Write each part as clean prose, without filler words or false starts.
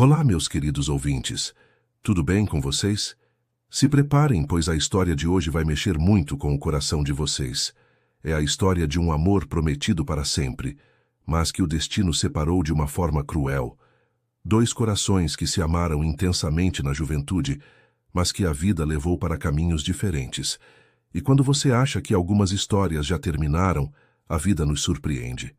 Olá, meus queridos ouvintes. Tudo bem com vocês? Se preparem, pois a história de hoje vai mexer muito com o coração de vocês. É a história de um amor prometido para sempre, mas que o destino separou de uma forma cruel. Dois corações que se amaram intensamente na juventude, mas que a vida levou para caminhos diferentes. E quando você acha que algumas histórias já terminaram, a vida nos surpreende.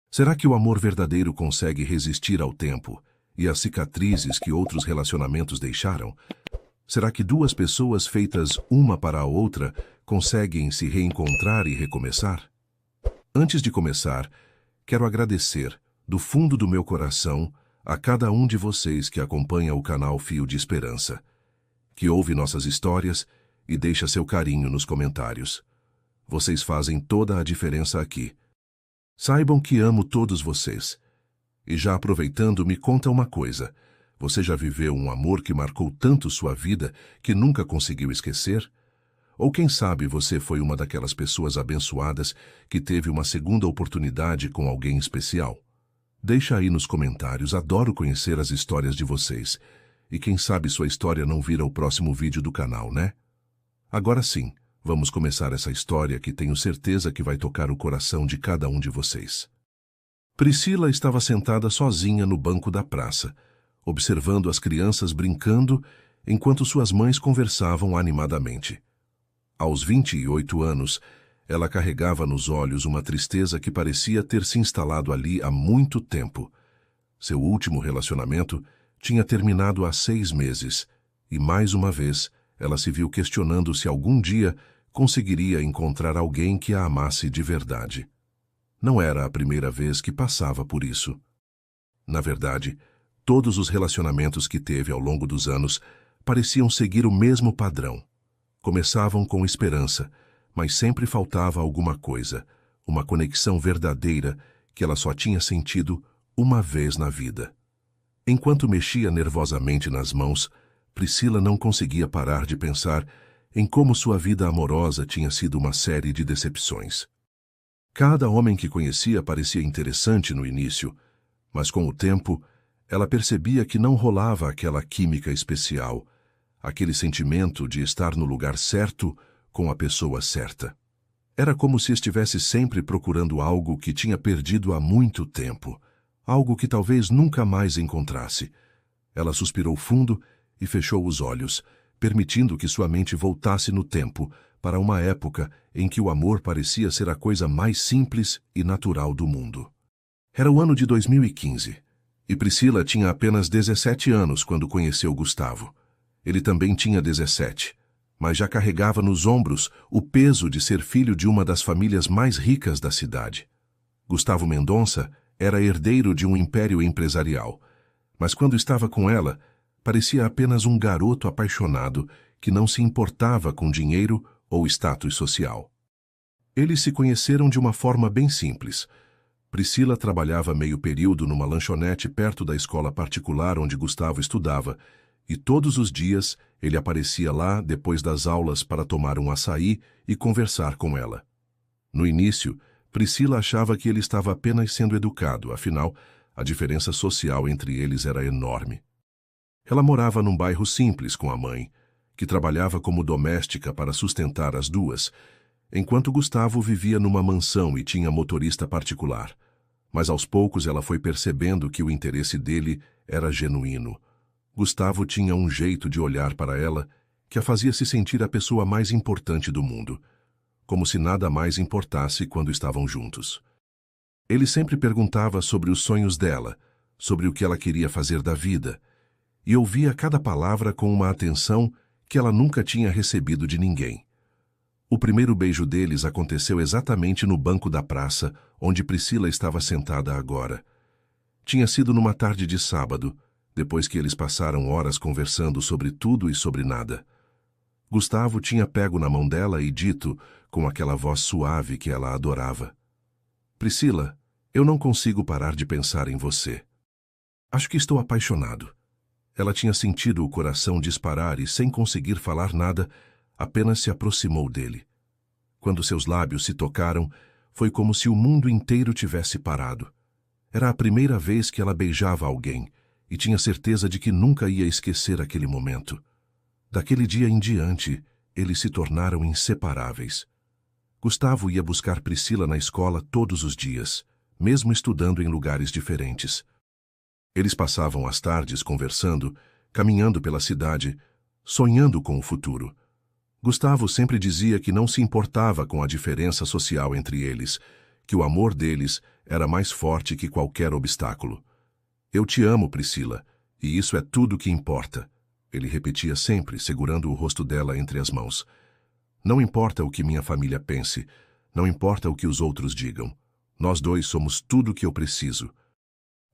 Será que o amor verdadeiro consegue resistir ao tempo e às cicatrizes que outros relacionamentos deixaram? Será que duas pessoas feitas uma para a outra conseguem se reencontrar e recomeçar? Antes de começar, quero agradecer, do fundo do meu coração, a cada um de vocês que acompanha o canal Fio de Esperança, que ouve nossas histórias e deixa seu carinho nos comentários. Vocês fazem toda a diferença aqui. Saibam que amo todos vocês. E já aproveitando, me conta uma coisa. Você já viveu um amor que marcou tanto sua vida que nunca conseguiu esquecer? Ou quem sabe você foi uma daquelas pessoas abençoadas que teve uma segunda oportunidade com alguém especial? Deixa aí nos comentários, adoro conhecer as histórias de vocês. E quem sabe sua história não vira o próximo vídeo do canal, né? Agora sim, vamos começar essa história que tenho certeza que vai tocar o coração de cada um de vocês. Priscila estava sentada sozinha no banco da praça, observando as crianças brincando enquanto suas mães conversavam animadamente. Aos 28 anos, ela carregava nos olhos uma tristeza que parecia ter se instalado ali há muito tempo. Seu último relacionamento tinha terminado há 6 meses, e mais uma vez ela se viu questionando se algum dia conseguiria encontrar alguém que a amasse de verdade. Não era a primeira vez que passava por isso. Na verdade, todos os relacionamentos que teve ao longo dos anos pareciam seguir o mesmo padrão. Começavam com esperança, mas sempre faltava alguma coisa, uma conexão verdadeira que ela só tinha sentido uma vez na vida. Enquanto mexia nervosamente nas mãos, Priscila não conseguia parar de pensar em como sua vida amorosa tinha sido uma série de decepções. Cada homem que conhecia parecia interessante no início, mas com o tempo, ela percebia que não rolava aquela química especial, aquele sentimento de estar no lugar certo com a pessoa certa. Era como se estivesse sempre procurando algo que tinha perdido há muito tempo, algo que talvez nunca mais encontrasse. Ela suspirou fundo e fechou os olhos, permitindo que sua mente voltasse no tempo para uma época em que o amor parecia ser a coisa mais simples e natural do mundo. Era o ano de 2015, e Priscila tinha apenas 17 anos quando conheceu Gustavo. Ele também tinha 17, mas já carregava nos ombros o peso de ser filho de uma das famílias mais ricas da cidade. Gustavo Mendonça era herdeiro de um império empresarial, mas quando estava com ela, parecia apenas um garoto apaixonado que não se importava com dinheiro ou status social. Eles se conheceram de uma forma bem simples. Priscila trabalhava meio período numa lanchonete perto da escola particular onde Gustavo estudava, e todos os dias ele aparecia lá depois das aulas para tomar um açaí e conversar com ela. No início, Priscila achava que ele estava apenas sendo educado, afinal, a diferença social entre eles era enorme. Ela morava num bairro simples com a mãe, que trabalhava como doméstica para sustentar as duas, enquanto Gustavo vivia numa mansão e tinha motorista particular. Mas aos poucos ela foi percebendo que o interesse dele era genuíno. Gustavo tinha um jeito de olhar para ela que a fazia se sentir a pessoa mais importante do mundo, como se nada mais importasse quando estavam juntos. Ele sempre perguntava sobre os sonhos dela, sobre o que ela queria fazer da vida, e ouvia cada palavra com uma atenção que ela nunca tinha recebido de ninguém. O primeiro beijo deles aconteceu exatamente no banco da praça, onde Priscila estava sentada agora. Tinha sido numa tarde de sábado, depois que eles passaram horas conversando sobre tudo e sobre nada. Gustavo tinha pego na mão dela e dito, com aquela voz suave que ela adorava: "Priscila, eu não consigo parar de pensar em você. Acho que estou apaixonado." Ela tinha sentido o coração disparar e, sem conseguir falar nada, apenas se aproximou dele. Quando seus lábios se tocaram, foi como se o mundo inteiro tivesse parado. Era a primeira vez que ela beijava alguém, e tinha certeza de que nunca ia esquecer aquele momento. Daquele dia em diante, eles se tornaram inseparáveis. Gustavo ia buscar Priscila na escola todos os dias, mesmo estudando em lugares diferentes. Eles passavam as tardes conversando, caminhando pela cidade, sonhando com o futuro. Gustavo sempre dizia que não se importava com a diferença social entre eles, que o amor deles era mais forte que qualquer obstáculo. Eu te amo, Priscila, e isso é tudo que importa, ele repetia sempre, segurando o rosto dela entre as mãos. Não importa o que minha família pense, não importa o que os outros digam. Nós dois somos tudo o que eu preciso.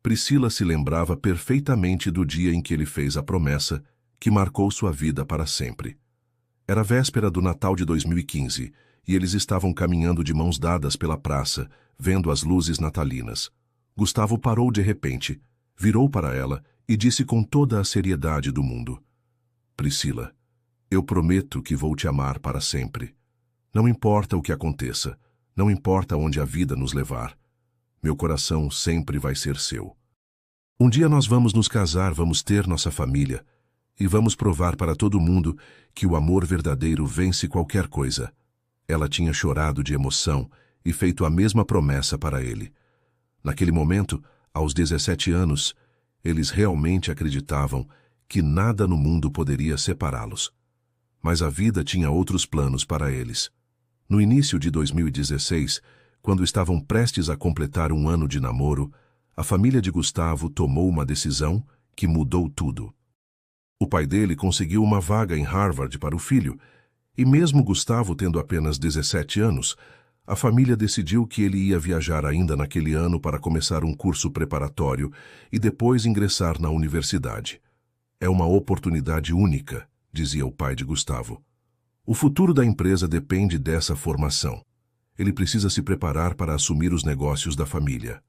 Priscila se lembrava perfeitamente do dia em que ele fez a promessa que marcou sua vida para sempre. Era véspera do Natal de 2015 e eles estavam caminhando de mãos dadas pela praça, vendo as luzes natalinas. Gustavo parou de repente, virou para ela e disse com toda a seriedade do mundo: Priscila, eu prometo que vou te amar para sempre. Não importa o que aconteça, não importa onde a vida nos levar. Meu coração sempre vai ser seu. Um dia nós vamos nos casar, vamos ter nossa família e vamos provar para todo mundo que o amor verdadeiro vence qualquer coisa. Ela tinha chorado de emoção e feito a mesma promessa para ele. Naquele momento, aos 17 anos, eles realmente acreditavam que nada no mundo poderia separá-los. Mas a vida tinha outros planos para eles. No início de 2016, quando estavam prestes a completar um ano de namoro, a família de Gustavo tomou uma decisão que mudou tudo. O pai dele conseguiu uma vaga em Harvard para o filho, e mesmo Gustavo tendo apenas 17 anos, a família decidiu que ele ia viajar ainda naquele ano para começar um curso preparatório e depois ingressar na universidade. É uma oportunidade única, dizia o pai de Gustavo. O futuro da empresa depende dessa formação. Ele precisa se preparar para assumir os negócios da família.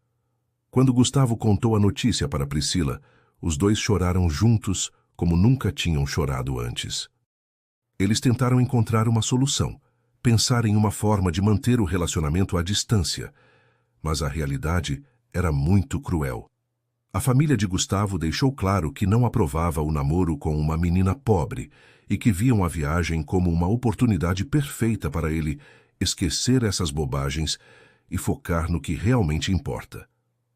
Quando Gustavo contou a notícia para Priscila, os dois choraram juntos como nunca tinham chorado antes. Eles tentaram encontrar uma solução, pensar em uma forma de manter o relacionamento à distância, mas a realidade era muito cruel. A família de Gustavo deixou claro que não aprovava o namoro com uma menina pobre e que viam a viagem como uma oportunidade perfeita para ele esquecer essas bobagens e focar no que realmente importa.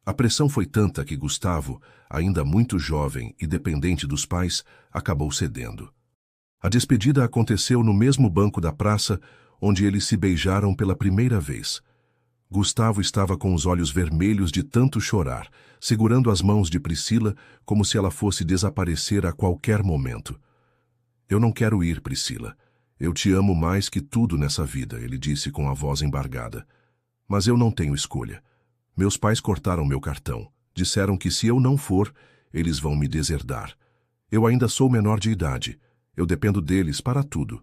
A pressão foi tanta que Gustavo, ainda muito jovem e dependente dos pais, acabou cedendo. A despedida aconteceu no mesmo banco da praça onde eles se beijaram pela primeira vez. Gustavo estava com os olhos vermelhos de tanto chorar, segurando as mãos de Priscila como se ela fosse desaparecer a qualquer momento. Eu não quero ir, Priscila. Eu te amo mais que tudo nessa vida, ele disse com a voz embargada. Mas eu não tenho escolha. Meus pais cortaram meu cartão. Disseram que se eu não for, eles vão me deserdar. Eu ainda sou menor de idade. Eu dependo deles para tudo.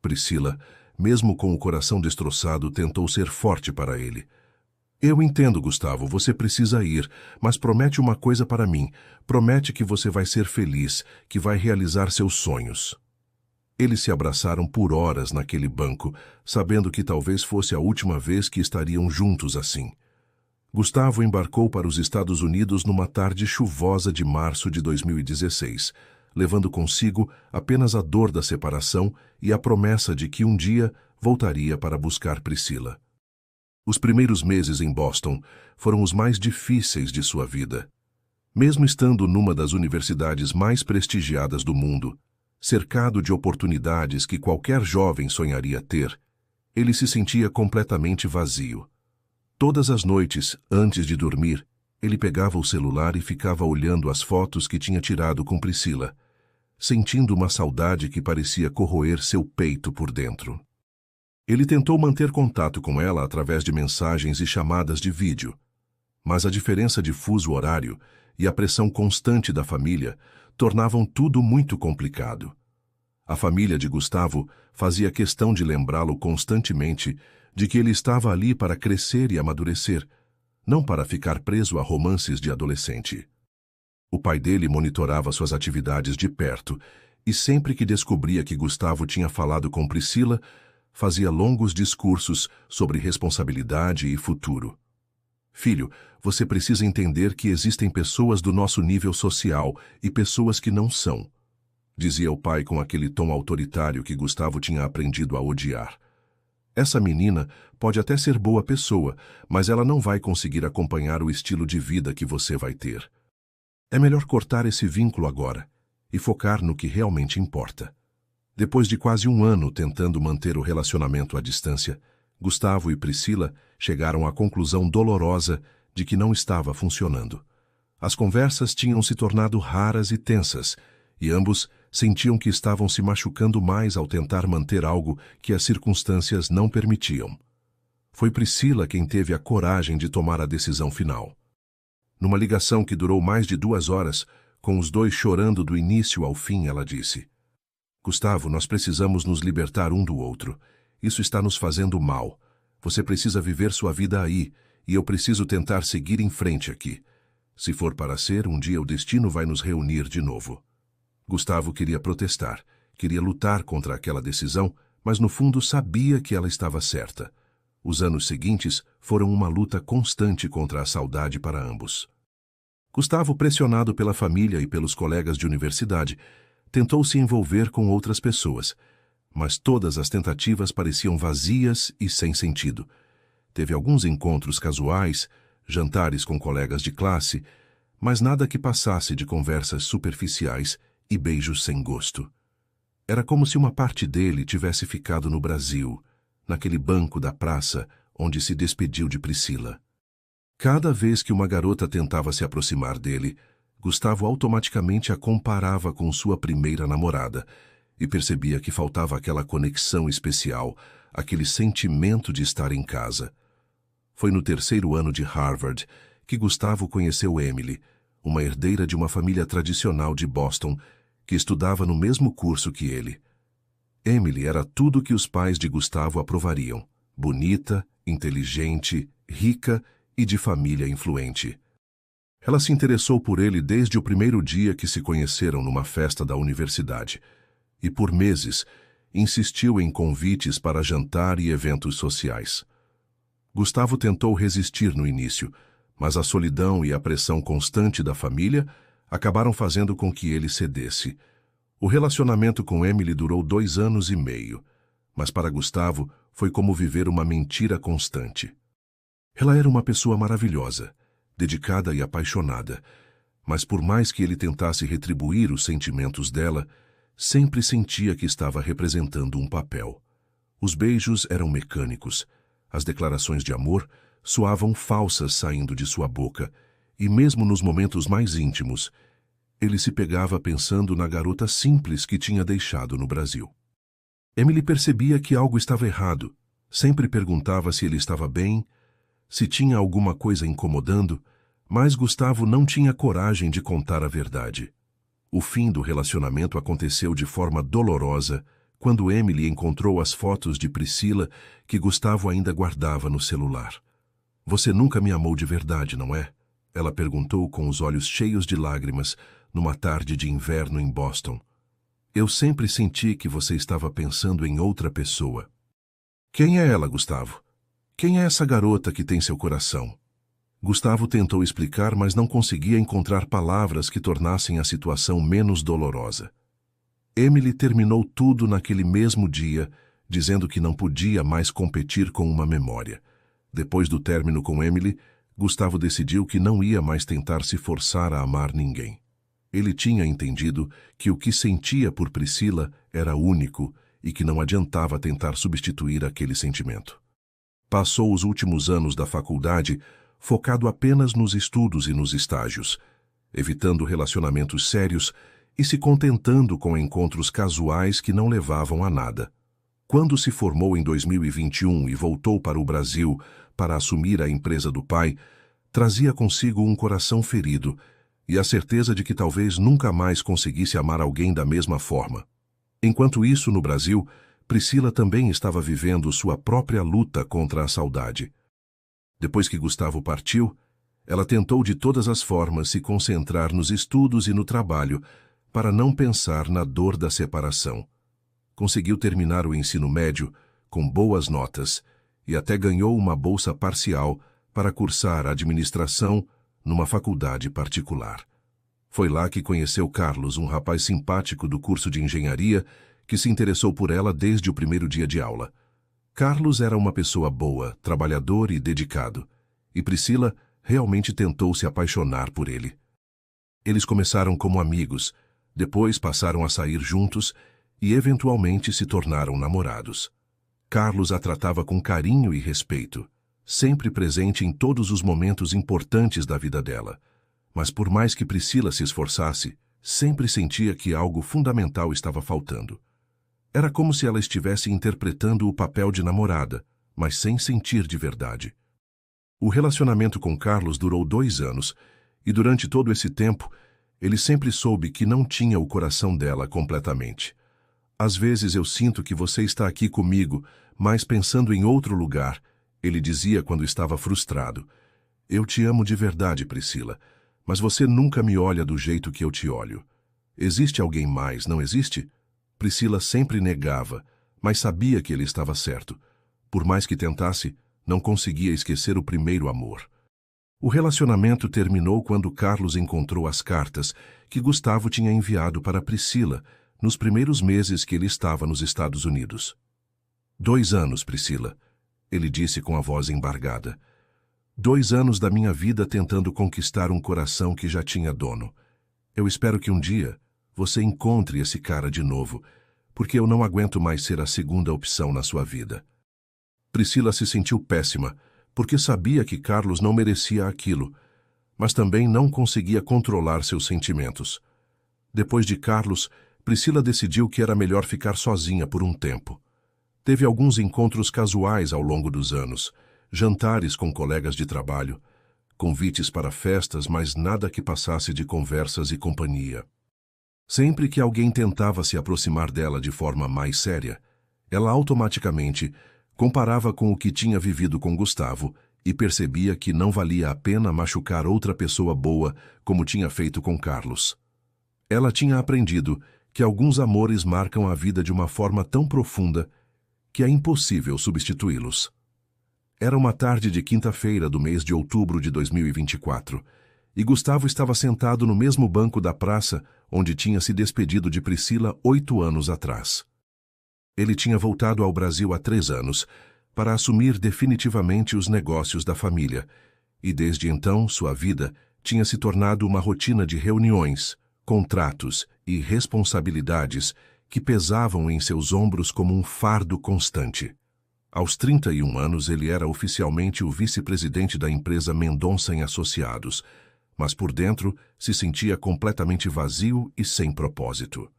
Priscila, mesmo com o coração destroçado, tentou ser forte para ele. Eu entendo, Gustavo, você precisa ir, mas promete uma coisa para mim. Promete que você vai ser feliz, que vai realizar seus sonhos. Eles se abraçaram por horas naquele banco, sabendo que talvez fosse a última vez que estariam juntos assim. Gustavo embarcou para os Estados Unidos numa tarde chuvosa de março de 2016, levando consigo apenas a dor da separação e a promessa de que um dia voltaria para buscar Priscila. Os primeiros meses em Boston foram os mais difíceis de sua vida. Mesmo estando numa das universidades mais prestigiadas do mundo, cercado de oportunidades que qualquer jovem sonharia ter, ele se sentia completamente vazio. Todas as noites, antes de dormir, ele pegava o celular e ficava olhando as fotos que tinha tirado com Priscila, sentindo uma saudade que parecia corroer seu peito por dentro. Ele tentou manter contato com ela através de mensagens e chamadas de vídeo, mas a diferença de fuso horário e a pressão constante da família tornavam tudo muito complicado. A família de Gustavo fazia questão de lembrá-lo constantemente de que ele estava ali para crescer e amadurecer, não para ficar preso a romances de adolescente. O pai dele monitorava suas atividades de perto e sempre que descobria que Gustavo tinha falado com Priscila, fazia longos discursos sobre responsabilidade e futuro. Filho, você precisa entender que existem pessoas do nosso nível social e pessoas que não são, dizia o pai com aquele tom autoritário que Gustavo tinha aprendido a odiar. Essa menina pode até ser boa pessoa, mas ela não vai conseguir acompanhar o estilo de vida que você vai ter. É melhor cortar esse vínculo agora e focar no que realmente importa. Depois de quase um ano tentando manter o relacionamento à distância, Gustavo e Priscila chegaram à conclusão dolorosa de que não estava funcionando. As conversas tinham se tornado raras e tensas, e ambos sentiam que estavam se machucando mais ao tentar manter algo que as circunstâncias não permitiam. Foi Priscila quem teve a coragem de tomar a decisão final. Numa ligação que durou mais de 2 horas, com os dois chorando do início ao fim, ela disse: Gustavo, nós precisamos nos libertar um do outro. Isso está nos fazendo mal. Você precisa viver sua vida aí, e eu preciso tentar seguir em frente aqui. Se for para ser, um dia o destino vai nos reunir de novo. Gustavo queria protestar, queria lutar contra aquela decisão, mas no fundo sabia que ela estava certa. Os anos seguintes foram uma luta constante contra a saudade para ambos. Gustavo, pressionado pela família e pelos colegas de universidade, tentou se envolver com outras pessoas, mas todas as tentativas pareciam vazias e sem sentido. Teve alguns encontros casuais, jantares com colegas de classe, mas nada que passasse de conversas superficiais e beijos sem gosto. Era como se uma parte dele tivesse ficado no Brasil, naquele banco da praça onde se despediu de Priscila. Cada vez que uma garota tentava se aproximar dele, Gustavo automaticamente a comparava com sua primeira namorada e percebia que faltava aquela conexão especial, aquele sentimento de estar em casa. Foi no 3º ano de Harvard que Gustavo conheceu Emily, uma herdeira de uma família tradicional de Boston, que estudava no mesmo curso que ele. Emily era tudo que os pais de Gustavo aprovariam: bonita, inteligente, rica e de família influente. Ela se interessou por ele desde o primeiro dia que se conheceram numa festa da universidade, e por meses insistiu em convites para jantar e eventos sociais. Gustavo tentou resistir no início, mas a solidão e a pressão constante da família acabaram fazendo com que ele cedesse. O relacionamento com Emily durou 2 anos e meio, mas para Gustavo foi como viver uma mentira constante. Ela era uma pessoa maravilhosa, dedicada e apaixonada, mas por mais que ele tentasse retribuir os sentimentos dela, sempre sentia que estava representando um papel. Os beijos eram mecânicos, as declarações de amor soavam falsas saindo de sua boca, e mesmo nos momentos mais íntimos, ele se pegava pensando na garota simples que tinha deixado no Brasil. Emily percebia que algo estava errado, sempre perguntava se ele estava bem, se tinha alguma coisa incomodando, mas Gustavo não tinha coragem de contar a verdade. O fim do relacionamento aconteceu de forma dolorosa quando Emily encontrou as fotos de Priscila que Gustavo ainda guardava no celular. Você nunca me amou de verdade, não é? Ela perguntou com os olhos cheios de lágrimas numa tarde de inverno em Boston. Eu sempre senti que você estava pensando em outra pessoa. Quem é ela, Gustavo? Quem é essa garota que tem seu coração? Gustavo tentou explicar, mas não conseguia encontrar palavras que tornassem a situação menos dolorosa. Emily terminou tudo naquele mesmo dia, dizendo que não podia mais competir com uma memória. Depois do término com Emily, Gustavo decidiu que não ia mais tentar se forçar a amar ninguém. Ele tinha entendido que o que sentia por Priscila era único e que não adiantava tentar substituir aquele sentimento. Passou os últimos anos da faculdade focado apenas nos estudos e nos estágios, evitando relacionamentos sérios e se contentando com encontros casuais que não levavam a nada. Quando se formou em 2021 e voltou para o Brasil para assumir a empresa do pai, trazia consigo um coração ferido e a certeza de que talvez nunca mais conseguisse amar alguém da mesma forma. Enquanto isso, no Brasil, Priscila também estava vivendo sua própria luta contra a saudade. Depois que Gustavo partiu, ela tentou de todas as formas se concentrar nos estudos e no trabalho para não pensar na dor da separação. Conseguiu terminar o ensino médio com boas notas e até ganhou uma bolsa parcial para cursar administração numa faculdade particular. Foi lá que conheceu Carlos, um rapaz simpático do curso de engenharia que se interessou por ela desde o primeiro dia de aula. Carlos era uma pessoa boa, trabalhador e dedicado, e Priscila realmente tentou se apaixonar por ele. Eles começaram como amigos, depois passaram a sair juntos e eventualmente se tornaram namorados. Carlos a tratava com carinho e respeito, sempre presente em todos os momentos importantes da vida dela. Mas por mais que Priscila se esforçasse, sempre sentia que algo fundamental estava faltando. Era como se ela estivesse interpretando o papel de namorada, mas sem sentir de verdade. O relacionamento com Carlos durou 2 anos, e durante todo esse tempo, ele sempre soube que não tinha o coração dela completamente. Às vezes eu sinto que você está aqui comigo, mas pensando em outro lugar, ele dizia quando estava frustrado. Eu te amo de verdade, Priscila, mas você nunca me olha do jeito que eu te olho. Existe alguém mais, não existe? Priscila sempre negava, mas sabia que ele estava certo. Por mais que tentasse, não conseguia esquecer o primeiro amor. O relacionamento terminou quando Carlos encontrou as cartas que Gustavo tinha enviado para Priscila nos primeiros meses que ele estava nos Estados Unidos. 2 anos, Priscila, ele disse com a voz embargada. 2 anos da minha vida tentando conquistar um coração que já tinha dono. Eu espero que um dia você encontre esse cara de novo, porque eu não aguento mais ser a segunda opção na sua vida. Priscila se sentiu péssima, porque sabia que Carlos não merecia aquilo, mas também não conseguia controlar seus sentimentos. Depois de Carlos, Priscila decidiu que era melhor ficar sozinha por um tempo. Teve alguns encontros casuais ao longo dos anos, jantares com colegas de trabalho, convites para festas, mas nada que passasse de conversas e companhia. Sempre que alguém tentava se aproximar dela de forma mais séria, ela automaticamente comparava com o que tinha vivido com Gustavo e percebia que não valia a pena machucar outra pessoa boa como tinha feito com Carlos. Ela tinha aprendido que alguns amores marcam a vida de uma forma tão profunda que é impossível substituí-los. Era uma tarde de quinta-feira do mês de outubro de 2024, e Gustavo estava sentado no mesmo banco da praça onde tinha se despedido de Priscila 8 anos atrás. Ele tinha voltado ao Brasil há 3 anos para assumir definitivamente os negócios da família, e desde então sua vida tinha se tornado uma rotina de reuniões, contratos e responsabilidades que pesavam em seus ombros como um fardo constante. Aos 31 anos, ele era oficialmente o vice-presidente da empresa Mendonça e Associados, mas por dentro se sentia completamente vazio e sem propósito.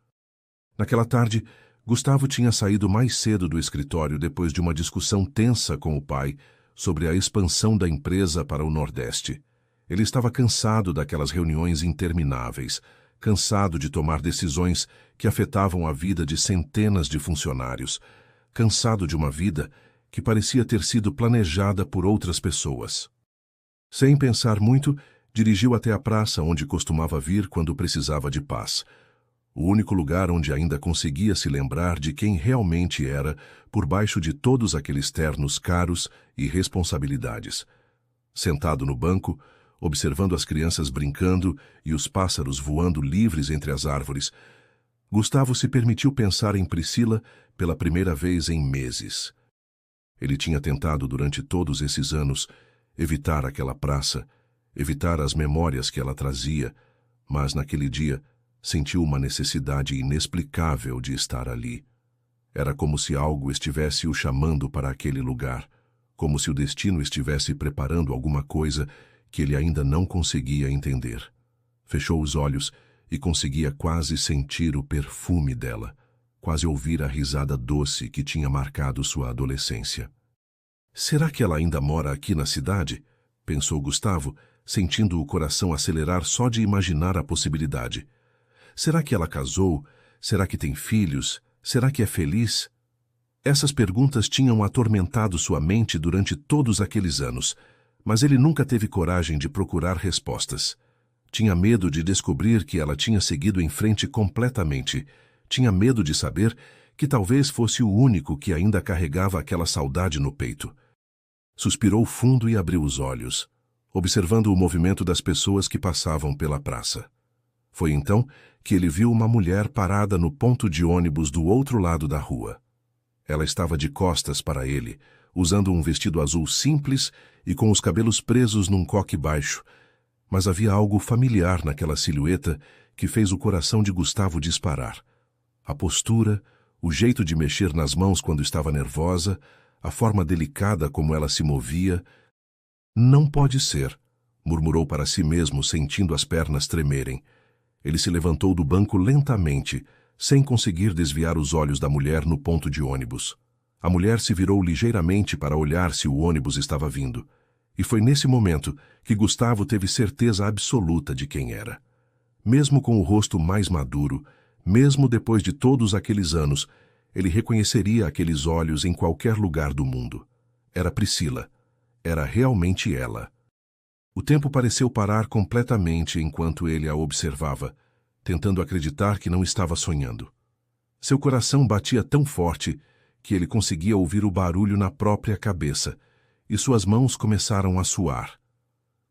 Naquela tarde, Gustavo tinha saído mais cedo do escritório depois de uma discussão tensa com o pai sobre a expansão da empresa para o Nordeste. Ele estava cansado daquelas reuniões intermináveis, cansado de tomar decisões que afetavam a vida de centenas de funcionários, cansado de uma vida que parecia ter sido planejada por outras pessoas. Sem pensar muito, dirigiu até a praça onde costumava vir quando precisava de paz, o único lugar onde ainda conseguia se lembrar de quem realmente era por baixo de todos aqueles ternos caros e responsabilidades. Sentado no banco, observando as crianças brincando e os pássaros voando livres entre as árvores, Gustavo se permitiu pensar em Priscila pela primeira vez em meses. Ele tinha tentado durante todos esses anos evitar aquela praça, evitar as memórias que ela trazia, mas naquele dia sentiu uma necessidade inexplicável de estar ali. Era como se algo estivesse o chamando para aquele lugar, como se o destino estivesse preparando alguma coisa que ele ainda não conseguia entender. Fechou os olhos e conseguia quase sentir o perfume dela, quase ouvir a risada doce que tinha marcado sua adolescência. Será que ela ainda mora aqui na cidade? Pensou Gustavo, sentindo o coração acelerar só de imaginar a possibilidade. Será que ela casou? Será que tem filhos? Será que é feliz? Essas perguntas tinham atormentado sua mente durante todos aqueles anos, mas ele nunca teve coragem de procurar respostas. Tinha medo de descobrir que ela tinha seguido em frente completamente. Tinha medo de saber que talvez fosse o único que ainda carregava aquela saudade no peito. Suspirou fundo e abriu os olhos, observando o movimento das pessoas que passavam pela praça. Foi então que ele viu uma mulher parada no ponto de ônibus do outro lado da rua. Ela estava de costas para ele, usando um vestido azul simples e com os cabelos presos num coque baixo, mas havia algo familiar naquela silhueta que fez o coração de Gustavo disparar. A postura, o jeito de mexer nas mãos quando estava nervosa, a forma delicada como ela se movia. Não pode ser, murmurou para si mesmo, sentindo as pernas tremerem. Ele se levantou do banco lentamente, sem conseguir desviar os olhos da mulher no ponto de ônibus. A mulher se virou ligeiramente para olhar se o ônibus estava vindo. E foi nesse momento que Gustavo teve certeza absoluta de quem era. Mesmo com o rosto mais maduro, mesmo depois de todos aqueles anos, ele reconheceria aqueles olhos em qualquer lugar do mundo. Era Priscila. Era realmente ela. O tempo pareceu parar completamente enquanto ele a observava, tentando acreditar que não estava sonhando. Seu coração batia tão forte que ele conseguia ouvir o barulho na própria cabeça, e suas mãos começaram a suar.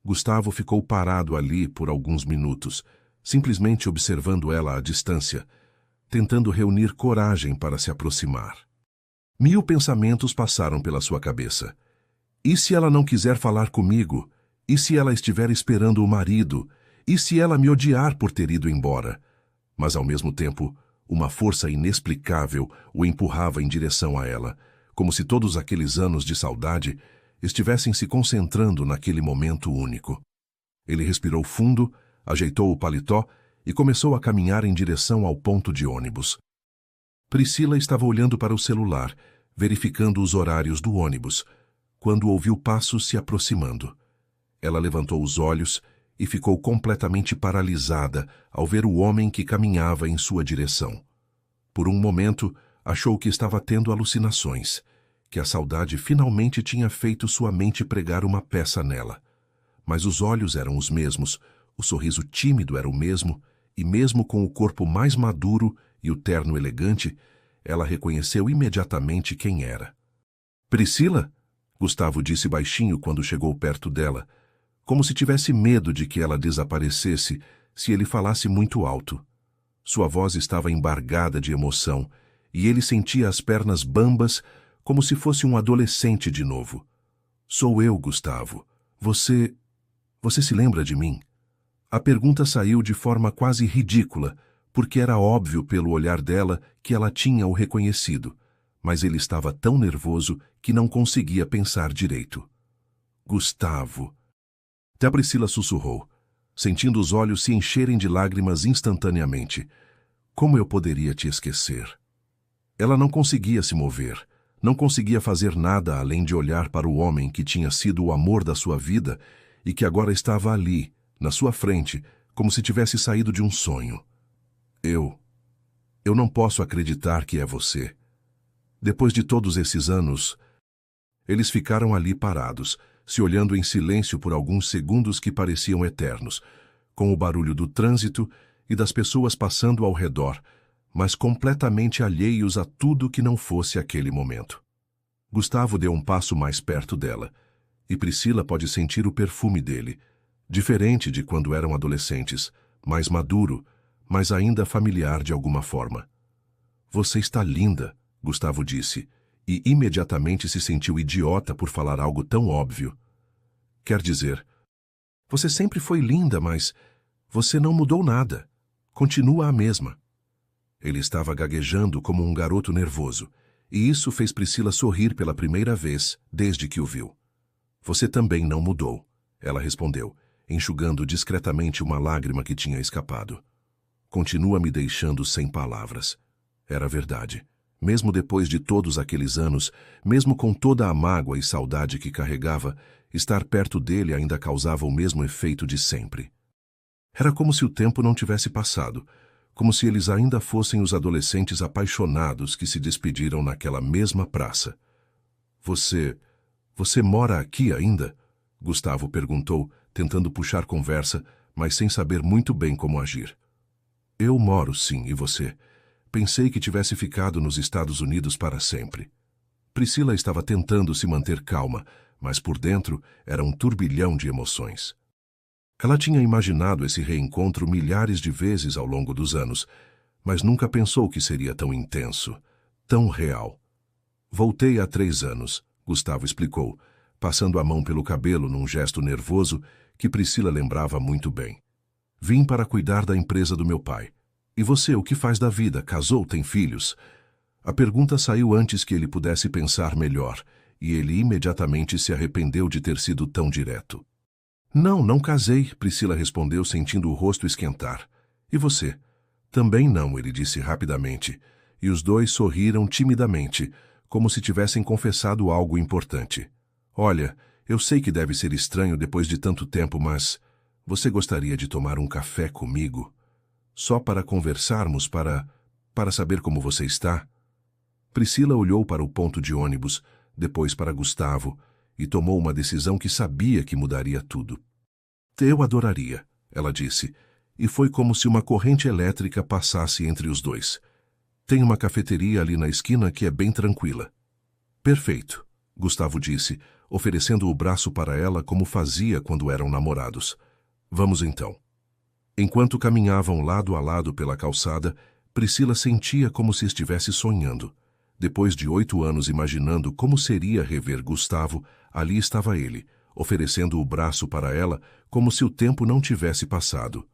Gustavo ficou parado ali por alguns minutos, simplesmente observando ela à distância, tentando reunir coragem para se aproximar. 1000 pensamentos passaram pela sua cabeça. E se ela não quiser falar comigo? E se ela estiver esperando o marido? E se ela me odiar por ter ido embora? Mas, ao mesmo tempo, uma força inexplicável o empurrava em direção a ela, como se todos aqueles anos de saudade estivessem se concentrando naquele momento único. Ele respirou fundo, ajeitou o paletó e começou a caminhar em direção ao ponto de ônibus. Priscila estava olhando para o celular, verificando os horários do ônibus, quando ouviu passos se aproximando. Ela levantou os olhos e ficou completamente paralisada ao ver o homem que caminhava em sua direção. Por um momento, achou que estava tendo alucinações, que a saudade finalmente tinha feito sua mente pregar uma peça nela. Mas os olhos eram os mesmos, o sorriso tímido era o mesmo, e mesmo com o corpo mais maduro e o terno elegante, ela reconheceu imediatamente quem era. Priscila? Gustavo disse baixinho quando chegou perto dela, como se tivesse medo de que ela desaparecesse se ele falasse muito alto. Sua voz estava embargada de emoção, e ele sentia as pernas bambas como se fosse um adolescente de novo. Sou eu, Gustavo. Você se lembra de mim? A pergunta saiu de forma quase ridícula, porque era óbvio pelo olhar dela que ela tinha o reconhecido, mas ele estava tão nervoso que não conseguia pensar direito. Gustavo. Até Priscila sussurrou, sentindo os olhos se encherem de lágrimas instantaneamente. Como eu poderia te esquecer? Ela não conseguia se mover, não conseguia fazer nada além de olhar para o homem que tinha sido o amor da sua vida e que agora estava ali, na sua frente, como se tivesse saído de um sonho. Eu não posso acreditar que é você. Depois de todos esses anos, eles ficaram ali parados, se olhando em silêncio por alguns segundos que pareciam eternos, com o barulho do trânsito e das pessoas passando ao redor, mas completamente alheios a tudo que não fosse aquele momento. Gustavo deu um passo mais perto dela, e Priscila pode sentir o perfume dele, diferente de quando eram adolescentes, mais maduro, mas ainda familiar de alguma forma. Você está linda, Gustavo disse, e imediatamente se sentiu idiota por falar algo tão óbvio. Quer dizer, você sempre foi linda, mas você não mudou nada. Continua a mesma. Ele estava gaguejando como um garoto nervoso, e isso fez Priscila sorrir pela primeira vez desde que o viu. Você também não mudou, ela respondeu, enxugando discretamente uma lágrima que tinha escapado. Continua me deixando sem palavras. Era verdade. Mesmo depois de todos aqueles anos, mesmo com toda a mágoa e saudade que carregava, estar perto dele ainda causava o mesmo efeito de sempre. Era como se o tempo não tivesse passado, como se eles ainda fossem os adolescentes apaixonados que se despediram naquela mesma praça. Você mora aqui ainda? Gustavo perguntou, tentando puxar conversa, mas sem saber muito bem como agir. Eu moro, sim, e você? Pensei que tivesse ficado nos Estados Unidos para sempre. Priscila estava tentando se manter calma, mas por dentro era um turbilhão de emoções. Ela tinha imaginado esse reencontro milhares de vezes ao longo dos anos, mas nunca pensou que seria tão intenso, tão real. Voltei há 3 anos, Gustavo explicou, passando a mão pelo cabelo num gesto nervoso que Priscila lembrava muito bem. Vim para cuidar da empresa do meu pai. E você, o que faz da vida? Casou, tem filhos? A pergunta saiu antes que ele pudesse pensar melhor, e ele imediatamente se arrependeu de ter sido tão direto. Não, não casei, Priscila respondeu sentindo o rosto esquentar. E você? Também não, ele disse rapidamente, e os dois sorriram timidamente, como se tivessem confessado algo importante. Olha, eu sei que deve ser estranho depois de tanto tempo, mas você gostaria de tomar um café comigo? Só para conversarmos, para saber como você está? Priscila olhou para o ponto de ônibus, depois para Gustavo, e tomou uma decisão que sabia que mudaria tudo. Eu adoraria, ela disse, e foi como se uma corrente elétrica passasse entre os dois. Tem uma cafeteria ali na esquina que é bem tranquila. Perfeito, Gustavo disse, oferecendo o braço para ela como fazia quando eram namorados. Vamos então. Enquanto caminhavam lado a lado pela calçada, Priscila sentia como se estivesse sonhando. Depois de 8 anos imaginando como seria rever Gustavo, ali estava ele, oferecendo o braço para ela como se o tempo não tivesse passado.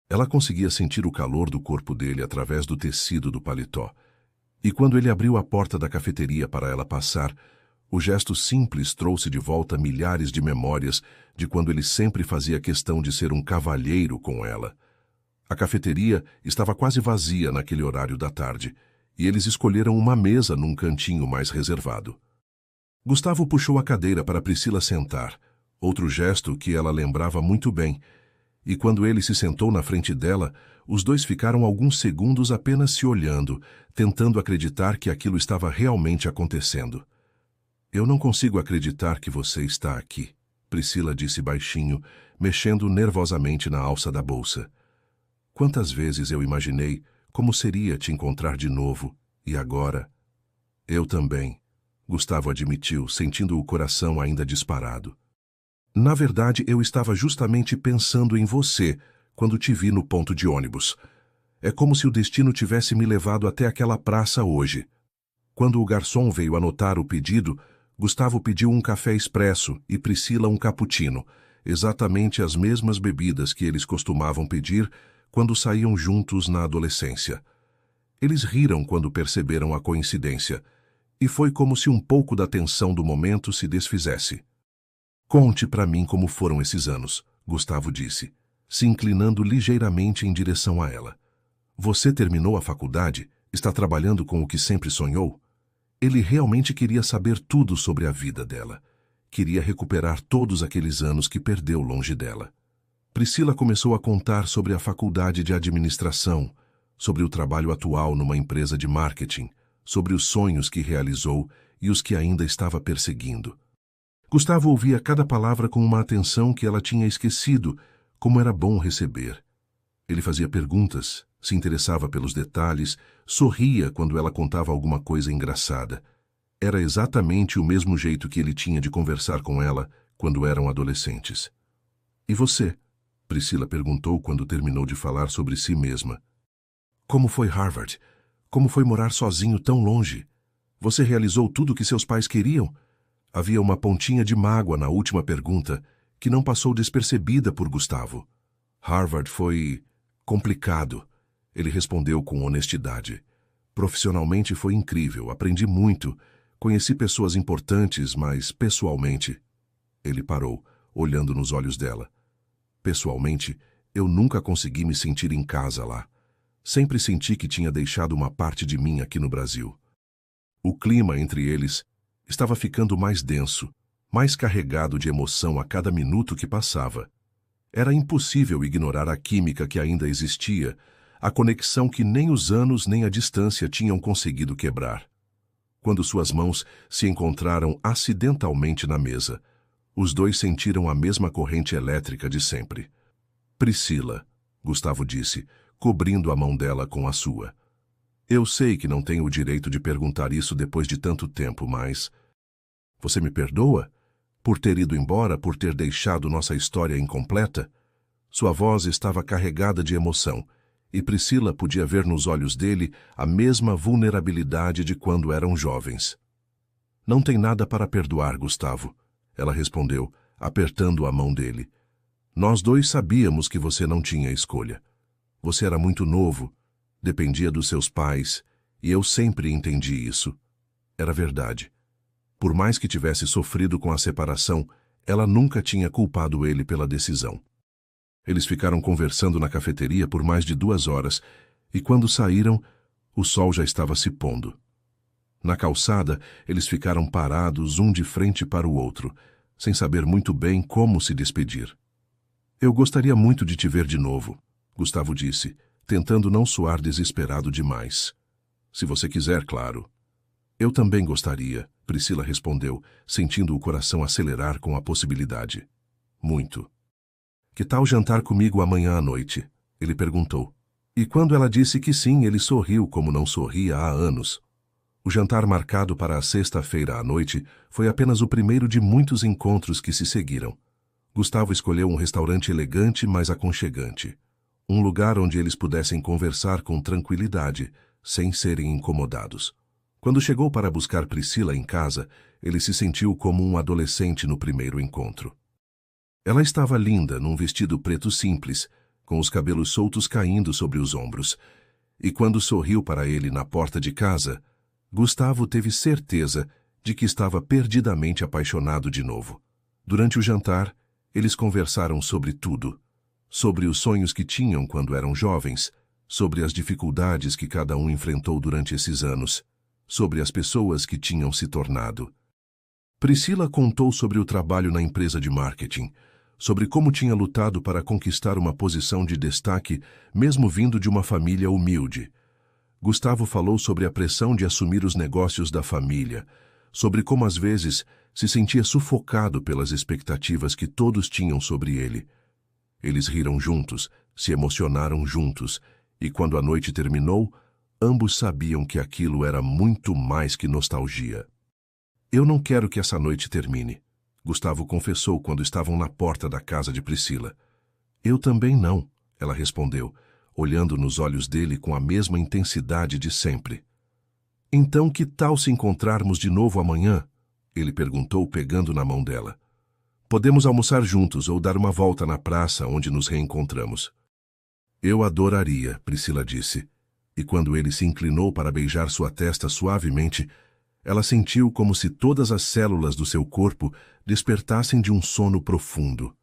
Ela conseguia sentir o calor do corpo dele através do tecido do paletó. E quando ele abriu a porta da cafeteria para ela passar, o gesto simples trouxe de volta milhares de memórias de quando ele sempre fazia questão de ser um cavalheiro com ela. A cafeteria estava quase vazia naquele horário da tarde, e eles escolheram uma mesa num cantinho mais reservado. Gustavo puxou a cadeira para Priscila sentar, outro gesto que ela lembrava muito bem, e quando ele se sentou na frente dela, os dois ficaram alguns segundos apenas se olhando, tentando acreditar que aquilo estava realmente acontecendo. Eu não consigo acreditar que você está aqui, Priscila disse baixinho, mexendo nervosamente na alça da bolsa. Quantas vezes eu imaginei como seria te encontrar de novo, e agora? Eu também, Gustavo admitiu, sentindo o coração ainda disparado. Na verdade, eu estava justamente pensando em você quando te vi no ponto de ônibus. É como se o destino tivesse me levado até aquela praça hoje. Quando o garçom veio anotar o pedido, Gustavo pediu um café expresso e Priscila um cappuccino, exatamente as mesmas bebidas que eles costumavam pedir quando saíam juntos na adolescência. Eles riram quando perceberam a coincidência, e foi como se um pouco da tensão do momento se desfizesse. Conte para mim como foram esses anos, Gustavo disse, se inclinando ligeiramente em direção a ela. Você terminou a faculdade? Está trabalhando com o que sempre sonhou? Ele realmente queria saber tudo sobre a vida dela. Queria recuperar todos aqueles anos que perdeu longe dela. Priscila começou a contar sobre a faculdade de administração, sobre o trabalho atual numa empresa de marketing, sobre os sonhos que realizou e os que ainda estava perseguindo. Gustavo ouvia cada palavra com uma atenção que ela tinha esquecido, como era bom receber. Ele fazia perguntas, se interessava pelos detalhes, sorria quando ela contava alguma coisa engraçada. Era exatamente o mesmo jeito que ele tinha de conversar com ela quando eram adolescentes. E você? Priscila perguntou quando terminou de falar sobre si mesma. Como foi Harvard? Como foi morar sozinho tão longe? Você realizou tudo o que seus pais queriam? Havia uma pontinha de mágoa na última pergunta, que não passou despercebida por Gustavo. Harvard foi complicado, ele respondeu com honestidade. Profissionalmente foi incrível, aprendi muito, conheci pessoas importantes, mas pessoalmente... Ele parou, olhando nos olhos dela. Pessoalmente, eu nunca consegui me sentir em casa lá. Sempre senti que tinha deixado uma parte de mim aqui no Brasil. O clima entre eles estava ficando mais denso, mais carregado de emoção a cada minuto que passava. Era impossível ignorar a química que ainda existia, a conexão que nem os anos nem a distância tinham conseguido quebrar. Quando suas mãos se encontraram acidentalmente na mesa, os dois sentiram a mesma corrente elétrica de sempre. Priscila, Gustavo disse, cobrindo a mão dela com a sua. Eu sei que não tenho o direito de perguntar isso depois de tanto tempo, mas... Você me perdoa? Por ter ido embora, por ter deixado nossa história incompleta? Sua voz estava carregada de emoção, e Priscila podia ver nos olhos dele a mesma vulnerabilidade de quando eram jovens. Não tem nada para perdoar, Gustavo, ela respondeu, apertando a mão dele. Nós dois sabíamos que você não tinha escolha. Você era muito novo, dependia dos seus pais, e eu sempre entendi isso. Era verdade. Por mais que tivesse sofrido com a separação, ela nunca tinha culpado ele pela decisão. Eles ficaram conversando na cafeteria por mais de 2 horas, e quando saíram, o sol já estava se pondo. Na calçada, eles ficaram parados um de frente para o outro, sem saber muito bem como se despedir. Eu gostaria muito de te ver de novo, Gustavo disse, tentando não soar desesperado demais. Se você quiser, claro. Eu também gostaria, Priscila respondeu, sentindo o coração acelerar com a possibilidade. Muito. Que tal jantar comigo amanhã à noite? Ele perguntou. E quando ela disse que sim, ele sorriu como não sorria há anos. O jantar marcado para a sexta-feira à noite foi apenas o primeiro de muitos encontros que se seguiram. Gustavo escolheu um restaurante elegante, mas aconchegante. Um lugar onde eles pudessem conversar com tranquilidade, sem serem incomodados. Quando chegou para buscar Priscila em casa, ele se sentiu como um adolescente no primeiro encontro. Ela estava linda num vestido preto simples, com os cabelos soltos caindo sobre os ombros. E quando sorriu para ele na porta de casa, Gustavo teve certeza de que estava perdidamente apaixonado de novo. Durante o jantar, eles conversaram sobre tudo. Sobre os sonhos que tinham quando eram jovens, sobre as dificuldades que cada um enfrentou durante esses anos, sobre as pessoas que tinham se tornado. Priscila contou sobre o trabalho na empresa de marketing, sobre como tinha lutado para conquistar uma posição de destaque, mesmo vindo de uma família humilde. Gustavo falou sobre a pressão de assumir os negócios da família, sobre como às vezes se sentia sufocado pelas expectativas que todos tinham sobre ele. Eles riram juntos, se emocionaram juntos, e quando a noite terminou, ambos sabiam que aquilo era muito mais que nostalgia. Eu não quero que essa noite termine, Gustavo confessou quando estavam na porta da casa de Priscila. Eu também não, ela respondeu, olhando nos olhos dele com a mesma intensidade de sempre. Então que tal se encontrarmos de novo amanhã? Ele perguntou, pegando na mão dela. Podemos almoçar juntos ou dar uma volta na praça onde nos reencontramos. Eu adoraria, Priscila disse, e quando ele se inclinou para beijar sua testa suavemente, ela sentiu como se todas as células do seu corpo despertassem de um sono profundo.